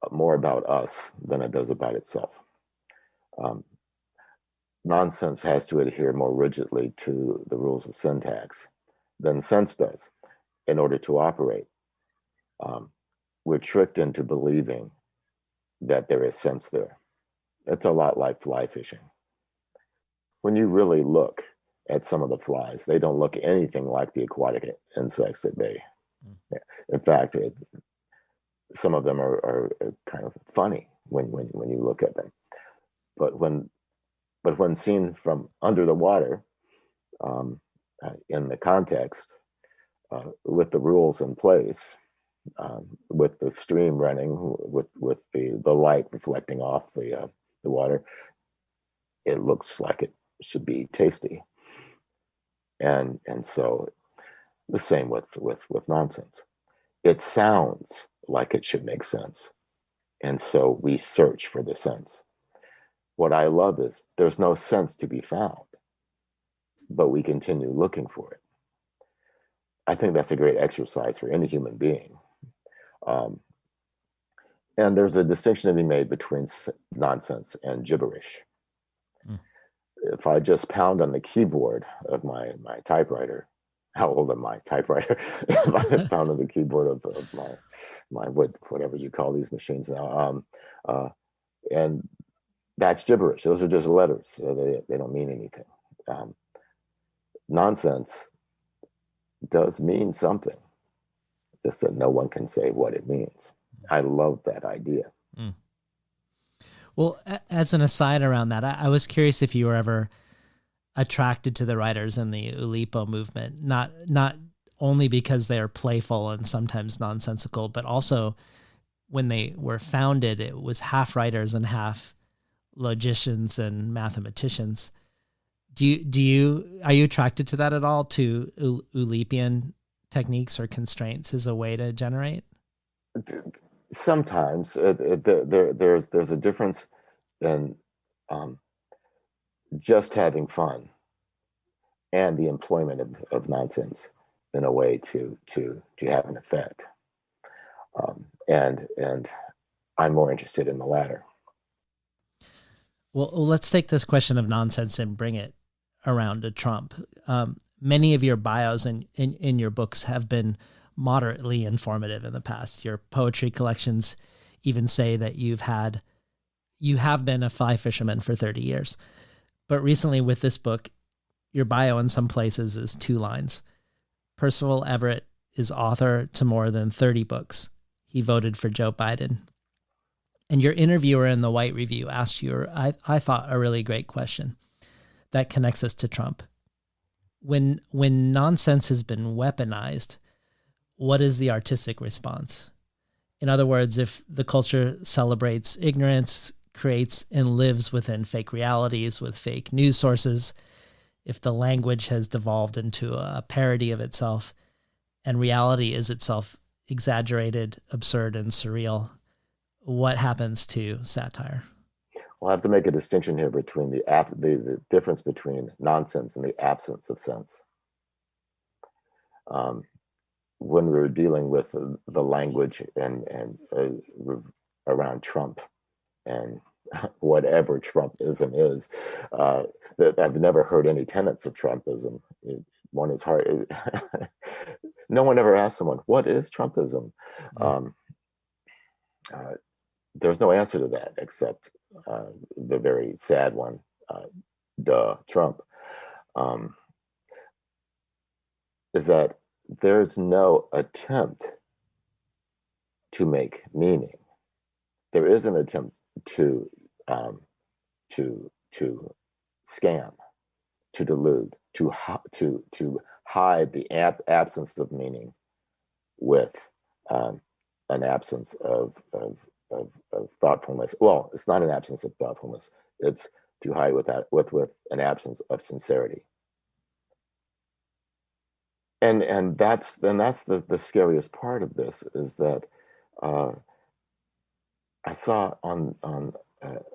more about us than it does about itself. Nonsense has to adhere more rigidly to the rules of syntax than sense does in order to operate. We're tricked into believing that there is sense there. It's a lot like fly fishing. When you really look at some of the flies, they don't look anything like the aquatic insects that they. In fact, some of them are kind of funny when you look at them. But when seen from under the water, in the context, with the rules in place, with the stream running, with the light reflecting off the water, it looks like it should be tasty. And so the same with nonsense. It sounds like it should make sense. And so we search for the sense. What I love is there's no sense to be found, but we continue looking for it. I think that's a great exercise for any human being. And there's a distinction to be made between nonsense and gibberish. If I just pound on the keyboard of my typewriter, how old am I? Typewriter. If I pound on the keyboard of my whatever you call these machines now, and that's gibberish. Those are just letters. They don't mean anything. Nonsense does mean something, just that no one can say what it means. I love that idea. Well, as an aside around that, I was curious if you were ever attracted to the writers in the Oulipo movement, not only because they are playful and sometimes nonsensical, but also when they were founded, it was half writers and half logicians and mathematicians. Are you attracted to that at all, to Oulipian techniques or constraints as a way to generate? Sometimes there's a difference in just having fun and the employment of nonsense in a way to have an effect. And I'm more interested in the latter. Well, let's take this question of nonsense and bring it around to Trump. Many of your bios in your books have been moderately informative in the past. Your poetry collections even say that you have been a fly fisherman for 30 years. But recently with this book, your bio in some places is 2 lines. Percival Everett is author to more than 30 books. He voted for Joe Biden. And your interviewer in the White Review asked you, I thought, a really great question that connects us to Trump. When nonsense has been weaponized, what is the artistic response? In other words, if the culture celebrates ignorance, creates and lives within fake realities with fake news sources, if the language has devolved into a parody of itself, and reality is itself exaggerated, absurd, and surreal, what happens to satire? Well, I have to make a distinction here between the difference between nonsense and the absence of sense. When we were dealing with the language and around Trump and whatever Trumpism is, that I've never heard any tenets of Trumpism. One is hard. No one ever asked someone, what is Trumpism? There's no answer to that except the very sad one, Trump, is that there's no attempt to make meaning. There is an attempt to um, to scam, to delude, to hide the absence of meaning with an absence of thoughtfulness. Well, it's not an absence of thoughtfulness. It's to hide with an absence of sincerity. And that's the scariest part of this, is that I saw in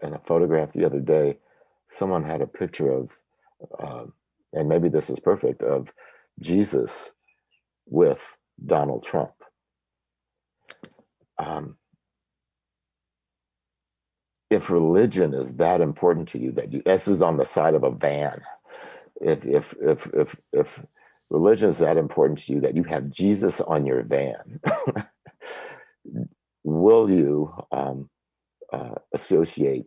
a photograph the other day, someone had a picture of, and maybe this is perfect, of Jesus with Donald Trump. If religion is that important to you, this is on the side of a van. If religion is that important to you that you have Jesus on your van, will you associate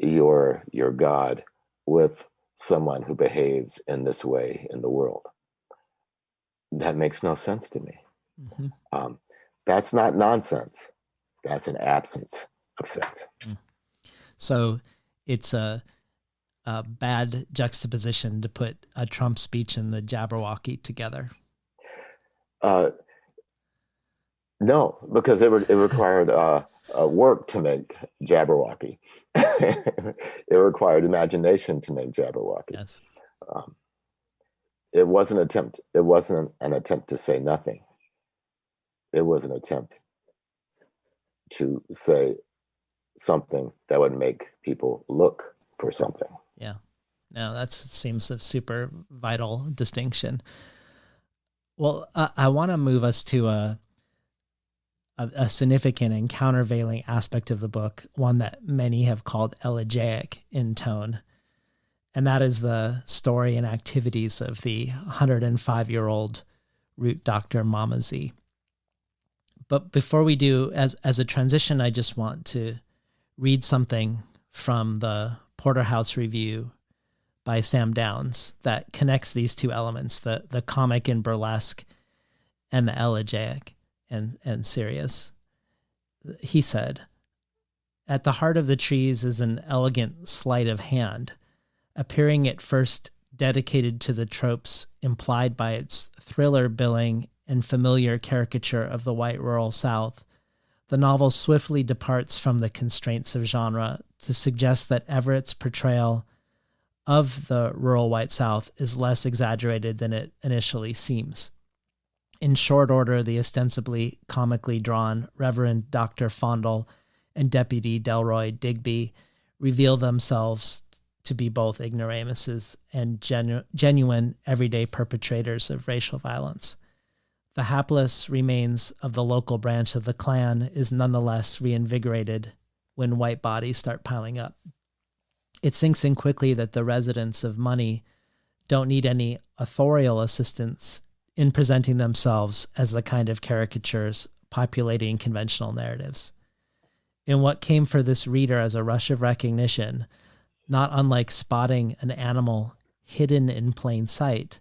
your God with someone who behaves in this way in the world? That makes no sense to me. Mm-hmm. That's not nonsense. That's an absence of sense. So it's a bad juxtaposition to put a Trump speech and the Jabberwocky together. No, because it required work to make Jabberwocky. It required imagination to make Jabberwocky. Yes. It wasn't an attempt to say nothing. It was an attempt to say something that would make people look for something. Yeah. No, that seems a super vital distinction. Well, I want to move us to a significant and countervailing aspect of the book, one that many have called elegiac in tone. And that is the story and activities of the 105-year-old root doctor Mama Z. But before we do, as a transition, I just want to read something from the Porterhouse Review by Sam Downes that connects these two elements, the comic and burlesque and the elegiac and serious. He said, "At the heart of the trees is an elegant sleight of hand, appearing at first dedicated to the tropes implied by its thriller billing and familiar caricature of the white rural South. The novel swiftly departs from the constraints of genre to suggest that Everett's portrayal of the rural white South is less exaggerated than it initially seems. In short order, the ostensibly comically drawn Reverend Dr. Fondle and Deputy Delroy Digby reveal themselves to be both ignoramuses and genuine everyday perpetrators of racial violence. The hapless remains of the local branch of the Klan is nonetheless reinvigorated when white bodies start piling up. It sinks in quickly that the residents of money don't need any authorial assistance in presenting themselves as the kind of caricatures populating conventional narratives. In what came for this reader as a rush of recognition, not unlike spotting an animal hidden in plain sight,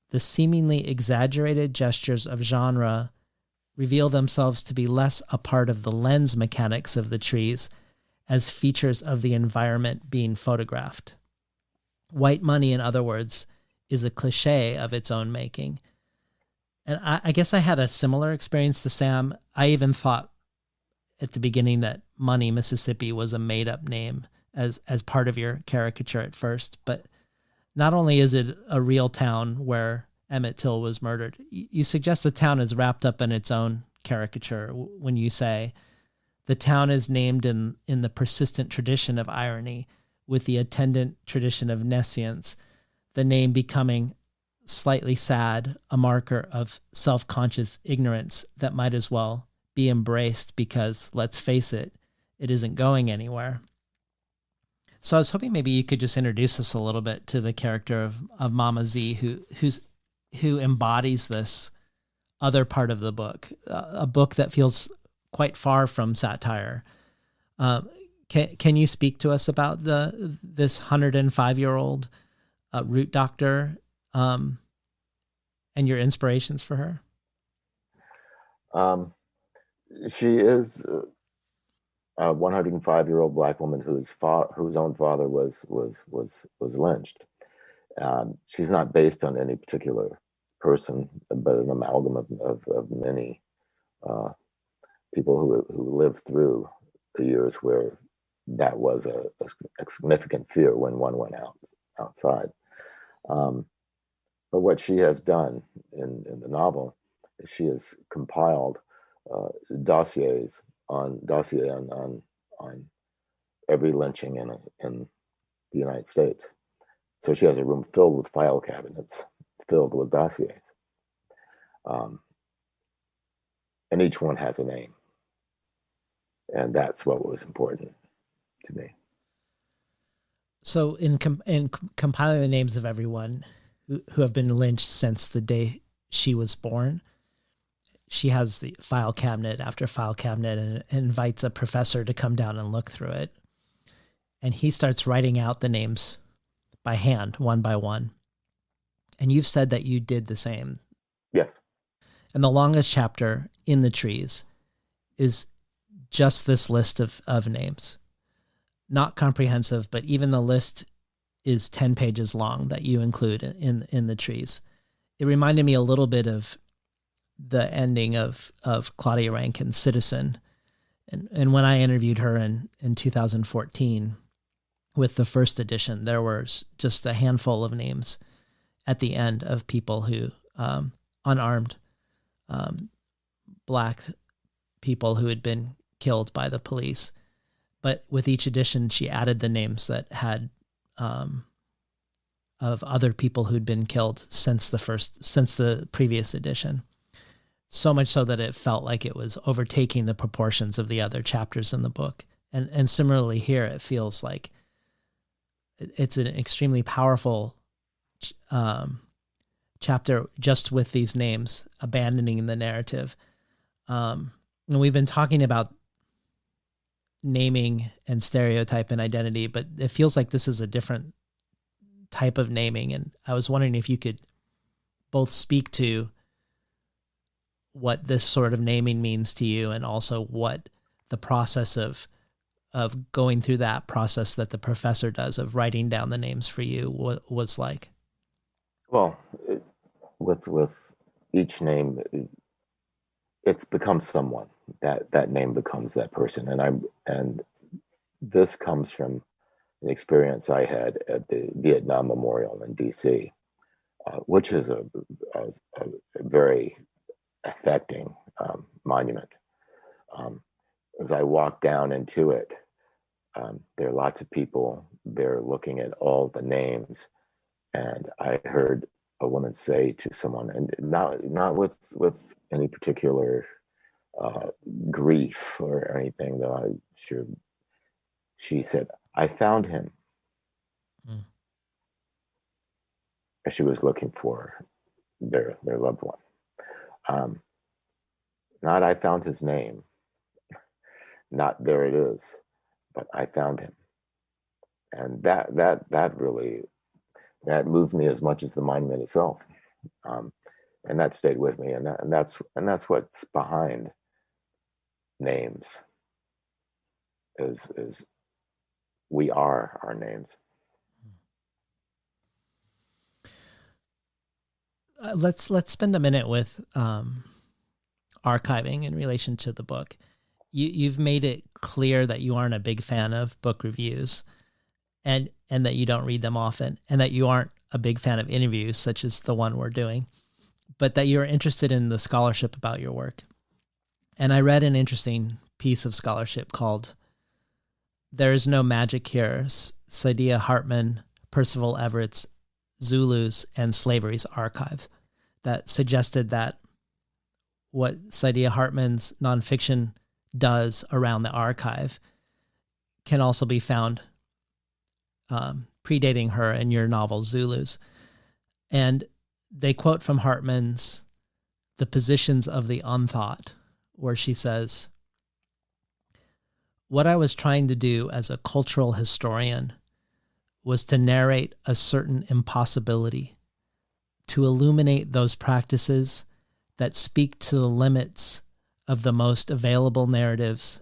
the seemingly exaggerated gestures of genre reveal themselves to be less a part of the lens mechanics of the trees as features of the environment being photographed. White money, in other words, is a cliche of its own making." And I guess I had a similar experience to Sam. I even thought at the beginning that Money, Mississippi was a made-up name as part of your caricature at first. But not only is it a real town where Emmett Till was murdered, you suggest the town is wrapped up in its own caricature when you say the town is named in the persistent tradition of irony with the attendant tradition of nescience, the name becoming slightly sad, a marker of self-conscious ignorance that might as well be embraced because, let's face it, it isn't going anywhere. So I was hoping maybe you could just introduce us a little bit to the character of Mama Z, who embodies this other part of the book, a book that feels quite far from satire. Can you speak to us about this 105-year-old root doctor and your inspirations for her? She is a 105-year-old black woman whose own father was lynched. She's not based on any particular person, but an amalgam of many people who lived through the years where that was a significant fear when one went outside. But what she has done in the novel is she has compiled dossier on every lynching in the United States. So she has a room filled with file cabinets filled with dossiers. And each one has a name. And that's what was important to me. So in compiling the names of everyone who have been lynched since the day she was born, she has the file cabinet after file cabinet and invites a professor to come down and look through it. And he starts writing out the names by hand, one by one. And you've said that you did the same. Yes. And the longest chapter in the trees is just this list of names. Not comprehensive, but even the list is 10 pages long that you include in the trees. It reminded me a little bit of the ending of Claudia Rankine's Citizen. And when I interviewed her in 2014 with the first edition, there was just a handful of names at the end of people who, unarmed Black people who had been killed by the police. But with each edition, she added the names that had of other people who'd been killed since the previous edition. So much so that it felt like it was overtaking the proportions of the other chapters in the book. And similarly here, it feels like it's an extremely powerful chapter just with these names, abandoning the narrative. And we've been talking about naming and stereotype and identity, but it feels like this is a different type of naming. And I was wondering if you could both speak to what this sort of naming means to you, and also what the process of going through that process that the professor does of writing down the names for you was like. Well, with each name, it's become someone. That name becomes that person, and this comes from an experience I had at the Vietnam Memorial in D.C., which is a very affecting monument. As I walked down into it, there are lots of people there looking at all the names, and I heard a woman say to someone, and not with any particular grief or anything, though I'm sure, she said, "I found him." Mm. As she was looking for their loved one. Not "I found his name," not "there it is," but "I found him." And that really, that moved me as much as the monument itself. And that stayed with me. And that's what's behind names, is we are our names. Let's spend a minute with archiving in relation to the book. You've made it clear that you aren't a big fan of book reviews, and that you don't read them often, and that you aren't a big fan of interviews such as the one we're doing, but that you're interested in the scholarship about your work. And I read an interesting piece of scholarship called "There is No Magic Here, Saidiya Hartman, Percival Everett's Zulus and Slavery's Archives," that suggested that what Saidiya Hartman's nonfiction does around the archive can also be found predating her in your novel Zulus. And they quote from Hartman's "The Positions of the Unthought," where she says, "What I was trying to do as a cultural historian was to narrate a certain impossibility, to illuminate those practices that speak to the limits of the most available narratives,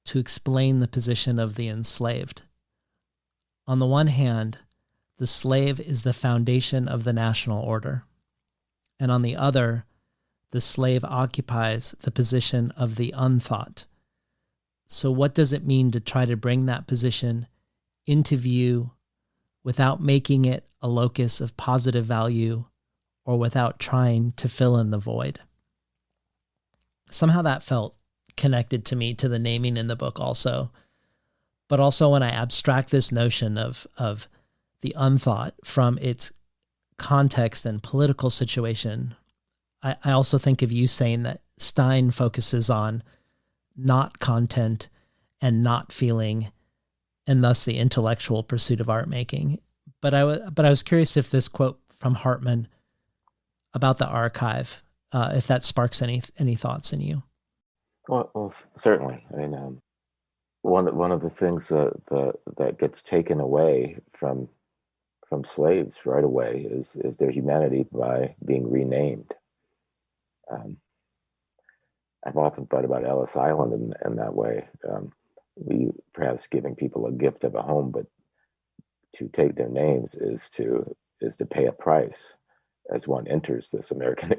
to explain the position of the enslaved. On the one hand, the slave is the foundation of the national order, and on the other, the slave occupies the position of the unthought. So what does it mean to try to bring that position into view without making it a locus of positive value or without trying to fill in the void? Somehow that felt connected to me to the naming in the book also. But also when I abstract this notion of the unthought from its context and political situation, I also think of you saying that Stein focuses on not content and not feeling, and thus the intellectual pursuit of art making. But I was curious if this quote from Hartman about the archive, if that sparks any thoughts in you. Well, certainly. I mean, one of the things that gets taken away from slaves right away is their humanity by being renamed. I've often thought about Ellis Island in that way. We perhaps giving people a gift of a home, but to take their names is to pay a price as one enters this American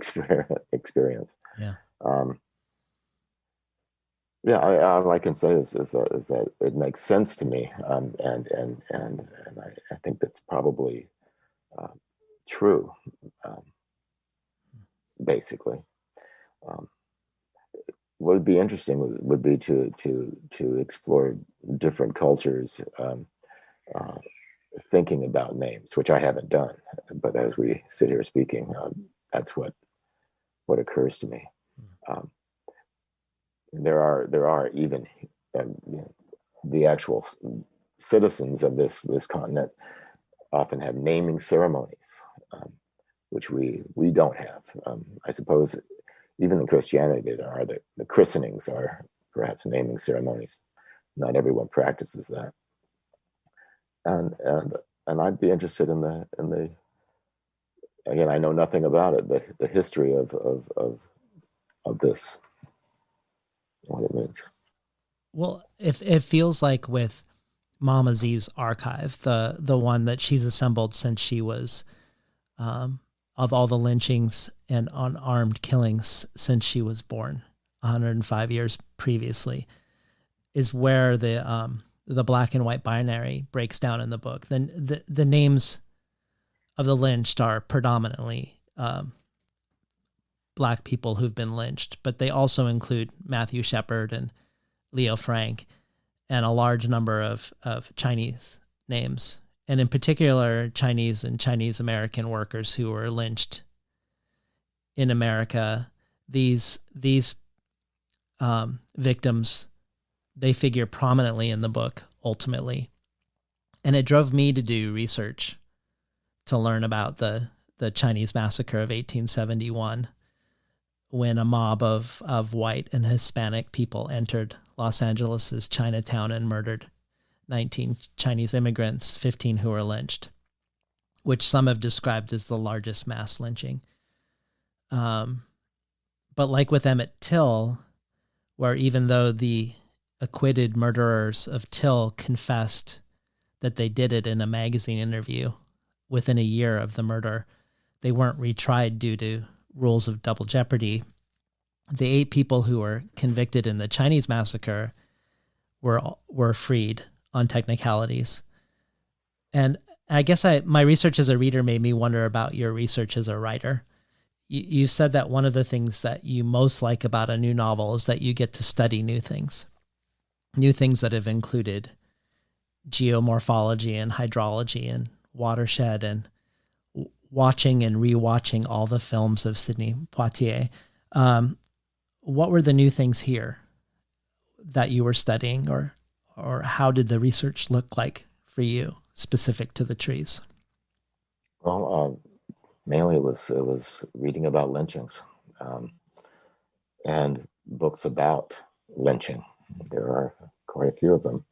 experience. Yeah. Yeah, all I can say is that it makes sense to me, and I think that's probably true, basically. What would be interesting would be to explore different cultures thinking about names, which I haven't done. But as we sit here speaking, that's what occurs to me. There are even the actual citizens of this continent often have naming ceremonies, which we don't have. I suppose even in Christianity, there are the christenings are perhaps naming ceremonies. Not everyone practices that, and I'd be interested in the again, I know nothing about it, the history of this, what it means. Well, if it feels like with Mama Z's archive, the one that she's assembled since she was of all the lynchings and unarmed killings since she was born 105 years previously, is where the black and white binary breaks down in the book. Then the names of the lynched are predominantly black people who've been lynched, but they also include Matthew Shepard and Leo Frank and a large number of Chinese names, and in particular Chinese and Chinese American workers who were lynched in America. These victims, they figure prominently in the book ultimately, and it drove me to do research to learn about the Chinese massacre of 1871, when a mob of white and Hispanic people entered Los Angeles' Chinatown and murdered 19 Chinese immigrants, 15 who were lynched, which some have described as the largest mass lynching. But like with Emmett Till, where even though the acquitted murderers of Till confessed that they did it in a magazine interview within a year of the murder, they weren't retried due to rules of double jeopardy. The 8 people who were convicted in the Chinese massacre were freed on technicalities. And I guess my research as a reader made me wonder about your research as a writer. You said that one of the things that you most like about a new novel is that you get to study new things that have included geomorphology and hydrology and watershed and watching and rewatching all the films of Sidney Poitier. What were the new things here that you were studying, or how did the research look like for you specific to the trees? Well, mainly it was reading about lynchings, and books about lynching. There are quite a few of them,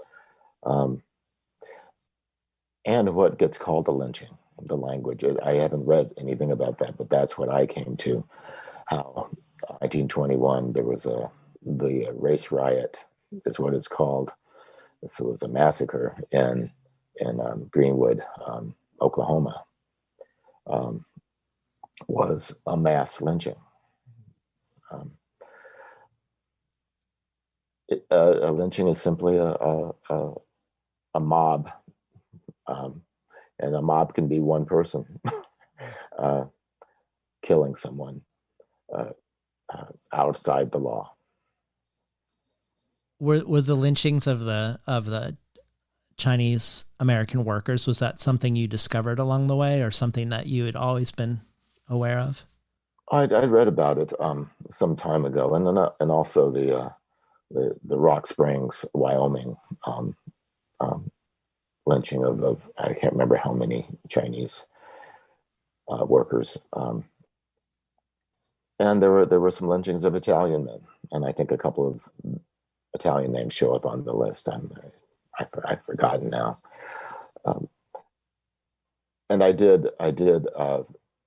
and what gets called a lynching. The language. I haven't read anything about that, but that's what I came to. How 1921 there was the race riot is what it's called. So it was a massacre in Greenwood, Oklahoma. Was a mass lynching. A lynching is simply a mob, and a mob can be one person killing someone outside the law. Were the lynchings of the Chinese American workers, was that something you discovered along the way, or something that you had always been aware of? I read about it some time ago, and also the Rock Springs, Wyoming lynching of I can't remember how many Chinese workers, and there were some lynchings of Italian men, and I think a couple of Italian names show up on the list. I've forgotten now, and I did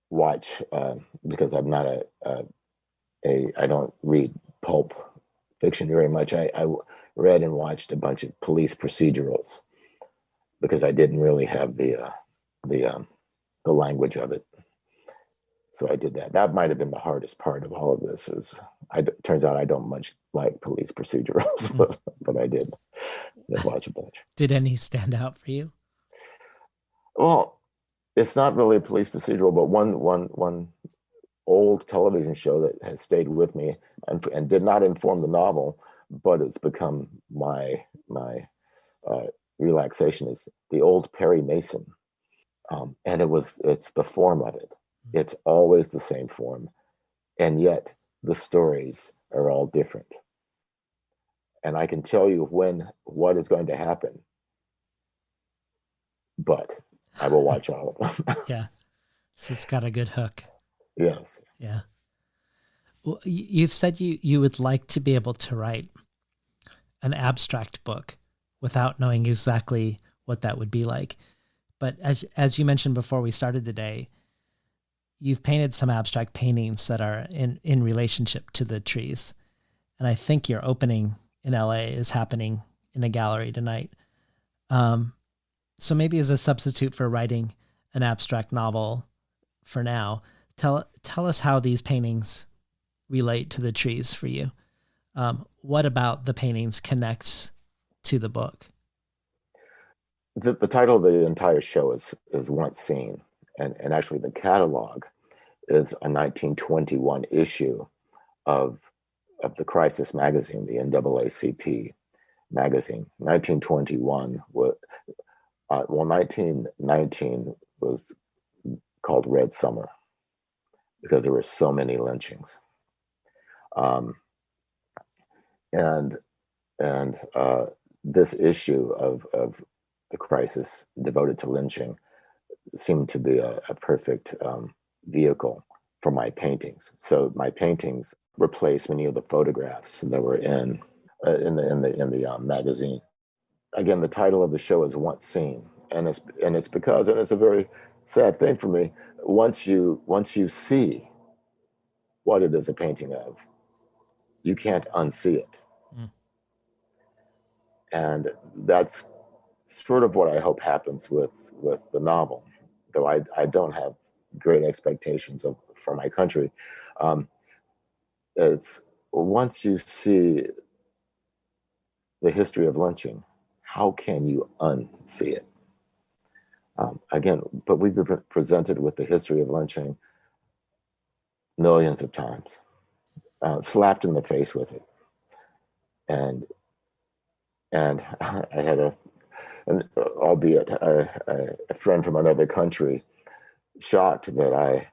watch because I'm not I don't read pulp fiction very much. I read and watched a bunch of police procedurals because I didn't really have the language of it. So I did that. That might have been the hardest part of all of this. Turns out I don't much like police procedurals, but I did watch a bunch. Did any stand out for you? Well, it's not really a police procedural, but one old television show that has stayed with me and did not inform the novel, but it's become my relaxation, is the old Perry Mason, and it's the form of it. It's always the same form, and yet the stories are all different. And I can tell you what is going to happen, but I will watch all of them. Yeah, so it's got a good hook. Yes. Yeah. Well, you've said you would like to be able to write an abstract book without knowing exactly what that would be like. But as you mentioned before we started today, you've painted some abstract paintings that are in relationship to the trees. And I think your opening in LA is happening in a gallery tonight. So maybe as a substitute for writing an abstract novel for now, tell us how these paintings relate to the trees for you. What about the paintings connects to the book? The title of the entire show is Once Seen, and actually the catalog is a 1921 issue of the Crisis magazine, the NAACP magazine. 1921 was 1919 was called Red Summer because there were so many lynchings, and this issue of the Crisis devoted to lynching seemed to be a perfect vehicle for my paintings. So my paintings replaced many of the photographs that were in the magazine. Again, the title of the show is Once Seen, and it's because, and it's a very sad thing for me, once you see what it is a painting of, you can't unsee it. And that's sort of what I hope happens with the novel, though I don't have great expectations for my country. It's once you see the history of lynching, how can you unsee it? Again, but we've been presented with the history of lynching millions of times, slapped in the face with it. And I had albeit a friend from another country, shocked that I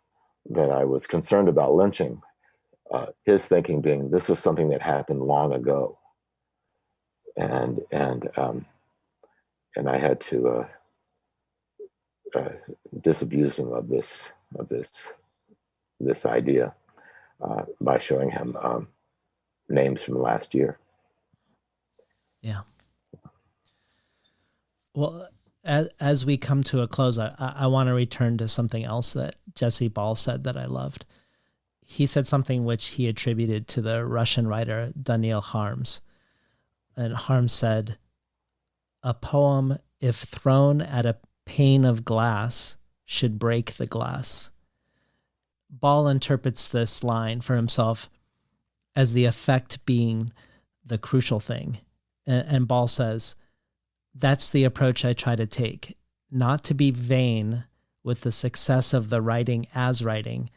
was concerned about lynching. His thinking being, this is something that happened long ago, and I had to disabuse him of this idea by showing him names from last year. Yeah. Well, as we come to a close, I want to return to something else that Jesse Ball said that I loved. He said something which he attributed to the Russian writer Daniil Harms. And Harm said, a poem, if thrown at a pane of glass, should break the glass. Ball interprets this line for himself as the effect being the crucial thing. And Ball says, that's the approach I try to take, not to be vain with the success of the writing as writing,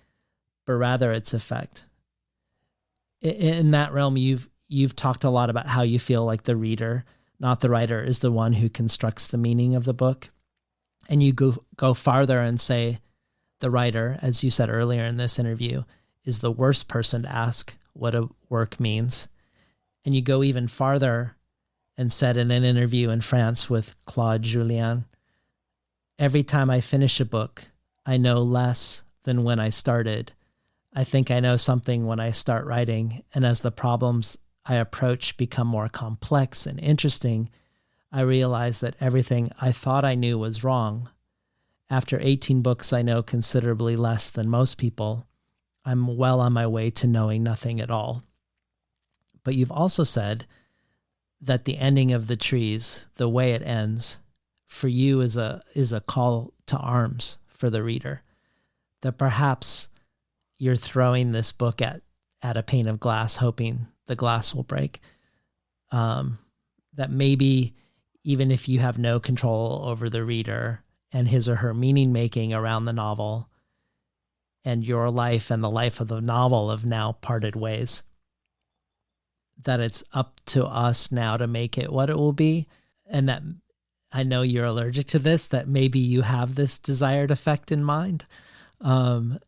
but rather its effect. In that realm, you've talked a lot about how you feel like the reader, not the writer, is the one who constructs the meaning of the book. And you go farther and say the writer, as you said earlier in this interview, is the worst person to ask what a work means. And you go even farther and said in an interview in France with Claude Julien, every time I finish a book, I know less than when I started. I think I know something when I start writing, and as the problems I approach become more complex and interesting, I realize that everything I thought I knew was wrong. After 18 books, I know considerably less than most people. I'm well on my way to knowing nothing at all. But you've also said that the ending of The Trees, the way it ends, for you is a call to arms for the reader. That perhaps you're throwing this book at a pane of glass, hoping the glass will break. That maybe even if you have no control over the reader and his or her meaning making around the novel, and your life and the life of the novel have now parted ways, that it's up to us now to make it what it will be. And that I know you're allergic to this, that maybe you have this desired effect in mind. Is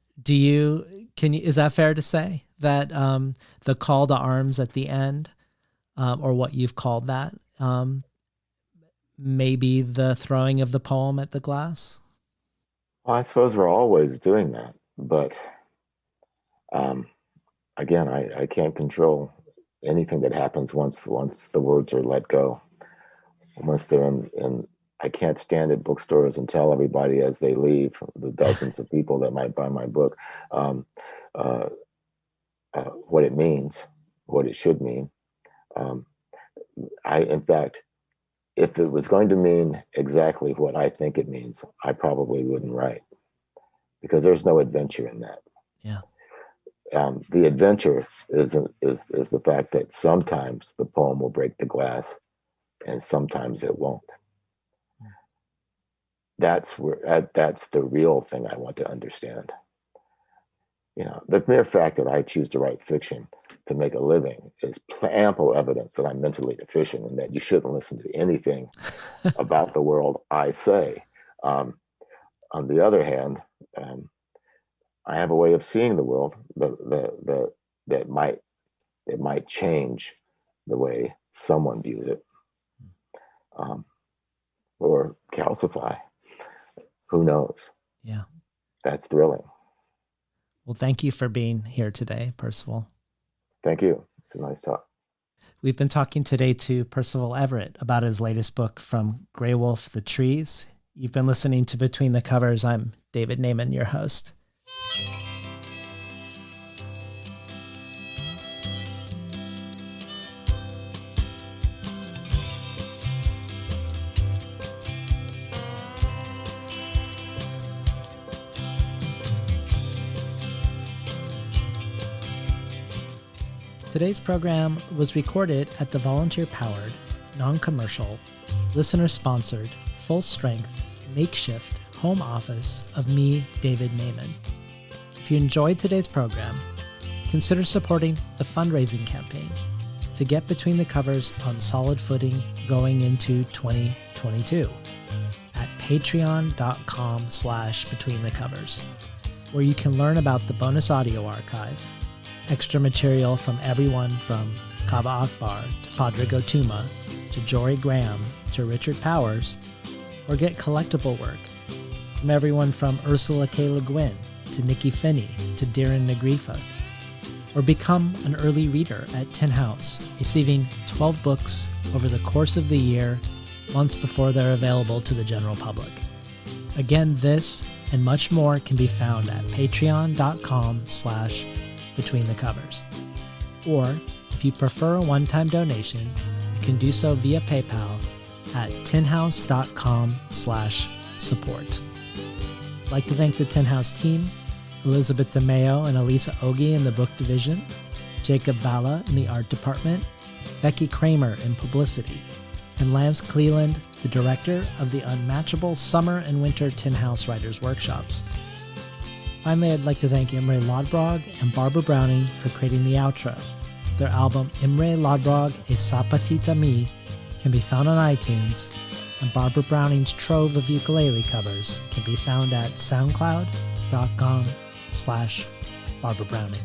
that fair to say that the call to arms at the end, or what you've called that, maybe the throwing of the poem at the glass? Well, I suppose we're always doing that, but again, I can't control anything that happens once the words are let go. Once they're in, I can't stand at bookstores and tell everybody as they leave, the dozens of people that might buy my book, what it means, what it should mean. In fact, if it was going to mean exactly what I think it means, I probably wouldn't write, because there's no adventure in that. Yeah. The adventure is the fact that sometimes the poem will break the glass, and sometimes it won't. That's the real thing I want to understand. The mere fact that I choose to write fiction to make a living is ample evidence that I'm mentally deficient and that you shouldn't listen to anything about the world I say. On the other hand, I have a way of seeing the world that might change the way someone views it, or calcify. Who knows? Yeah. That's thrilling. Well, thank you for being here today, Percival. Thank you. It's a nice talk. We've been talking today to Percival Everett about his latest book, From Graywolf, The Trees. You've been listening to Between the Covers. I'm David Naiman, your host. Today's program was recorded at the volunteer-powered, non-commercial, listener-sponsored, full-strength, makeshift home office of me, David Naiman. If you enjoyed today's program, consider supporting the fundraising campaign to get Between the Covers on solid footing going into 2022 at patreon.com/betweenthecovers, where you can learn about the bonus audio archive, extra material from everyone from Kaba Akbar to Padre Gotuma to Jory Graham to Richard Powers, or get collectible work from everyone from Ursula K. Le Guin to Nikki Finney to Darren Negrifa, or become an early reader at Tin House, receiving 12 books over the course of the year, months before they're available to the general public. Again, this and much more can be found at patreon.com/betweenthecovers. Or, if you prefer a one-time donation, you can do so via PayPal at tinhouse.com/support. I'd like to thank the Tin House team, Elizabeth DeMeo and Elisa Ogie in the book division, Jacob Valla in the art department, Becky Kramer in publicity, and Lance Cleland, the director of the unmatchable Summer and Winter Tin House Writers Workshops. Finally, I'd like to thank Imre Lodbrog and Barbara Browning for creating the outro. Their album Imre Lodbrog e Sapatita Mi can be found on iTunes, and Barbara Browning's trove of ukulele covers can be found at soundcloud.com/Barbara Browning.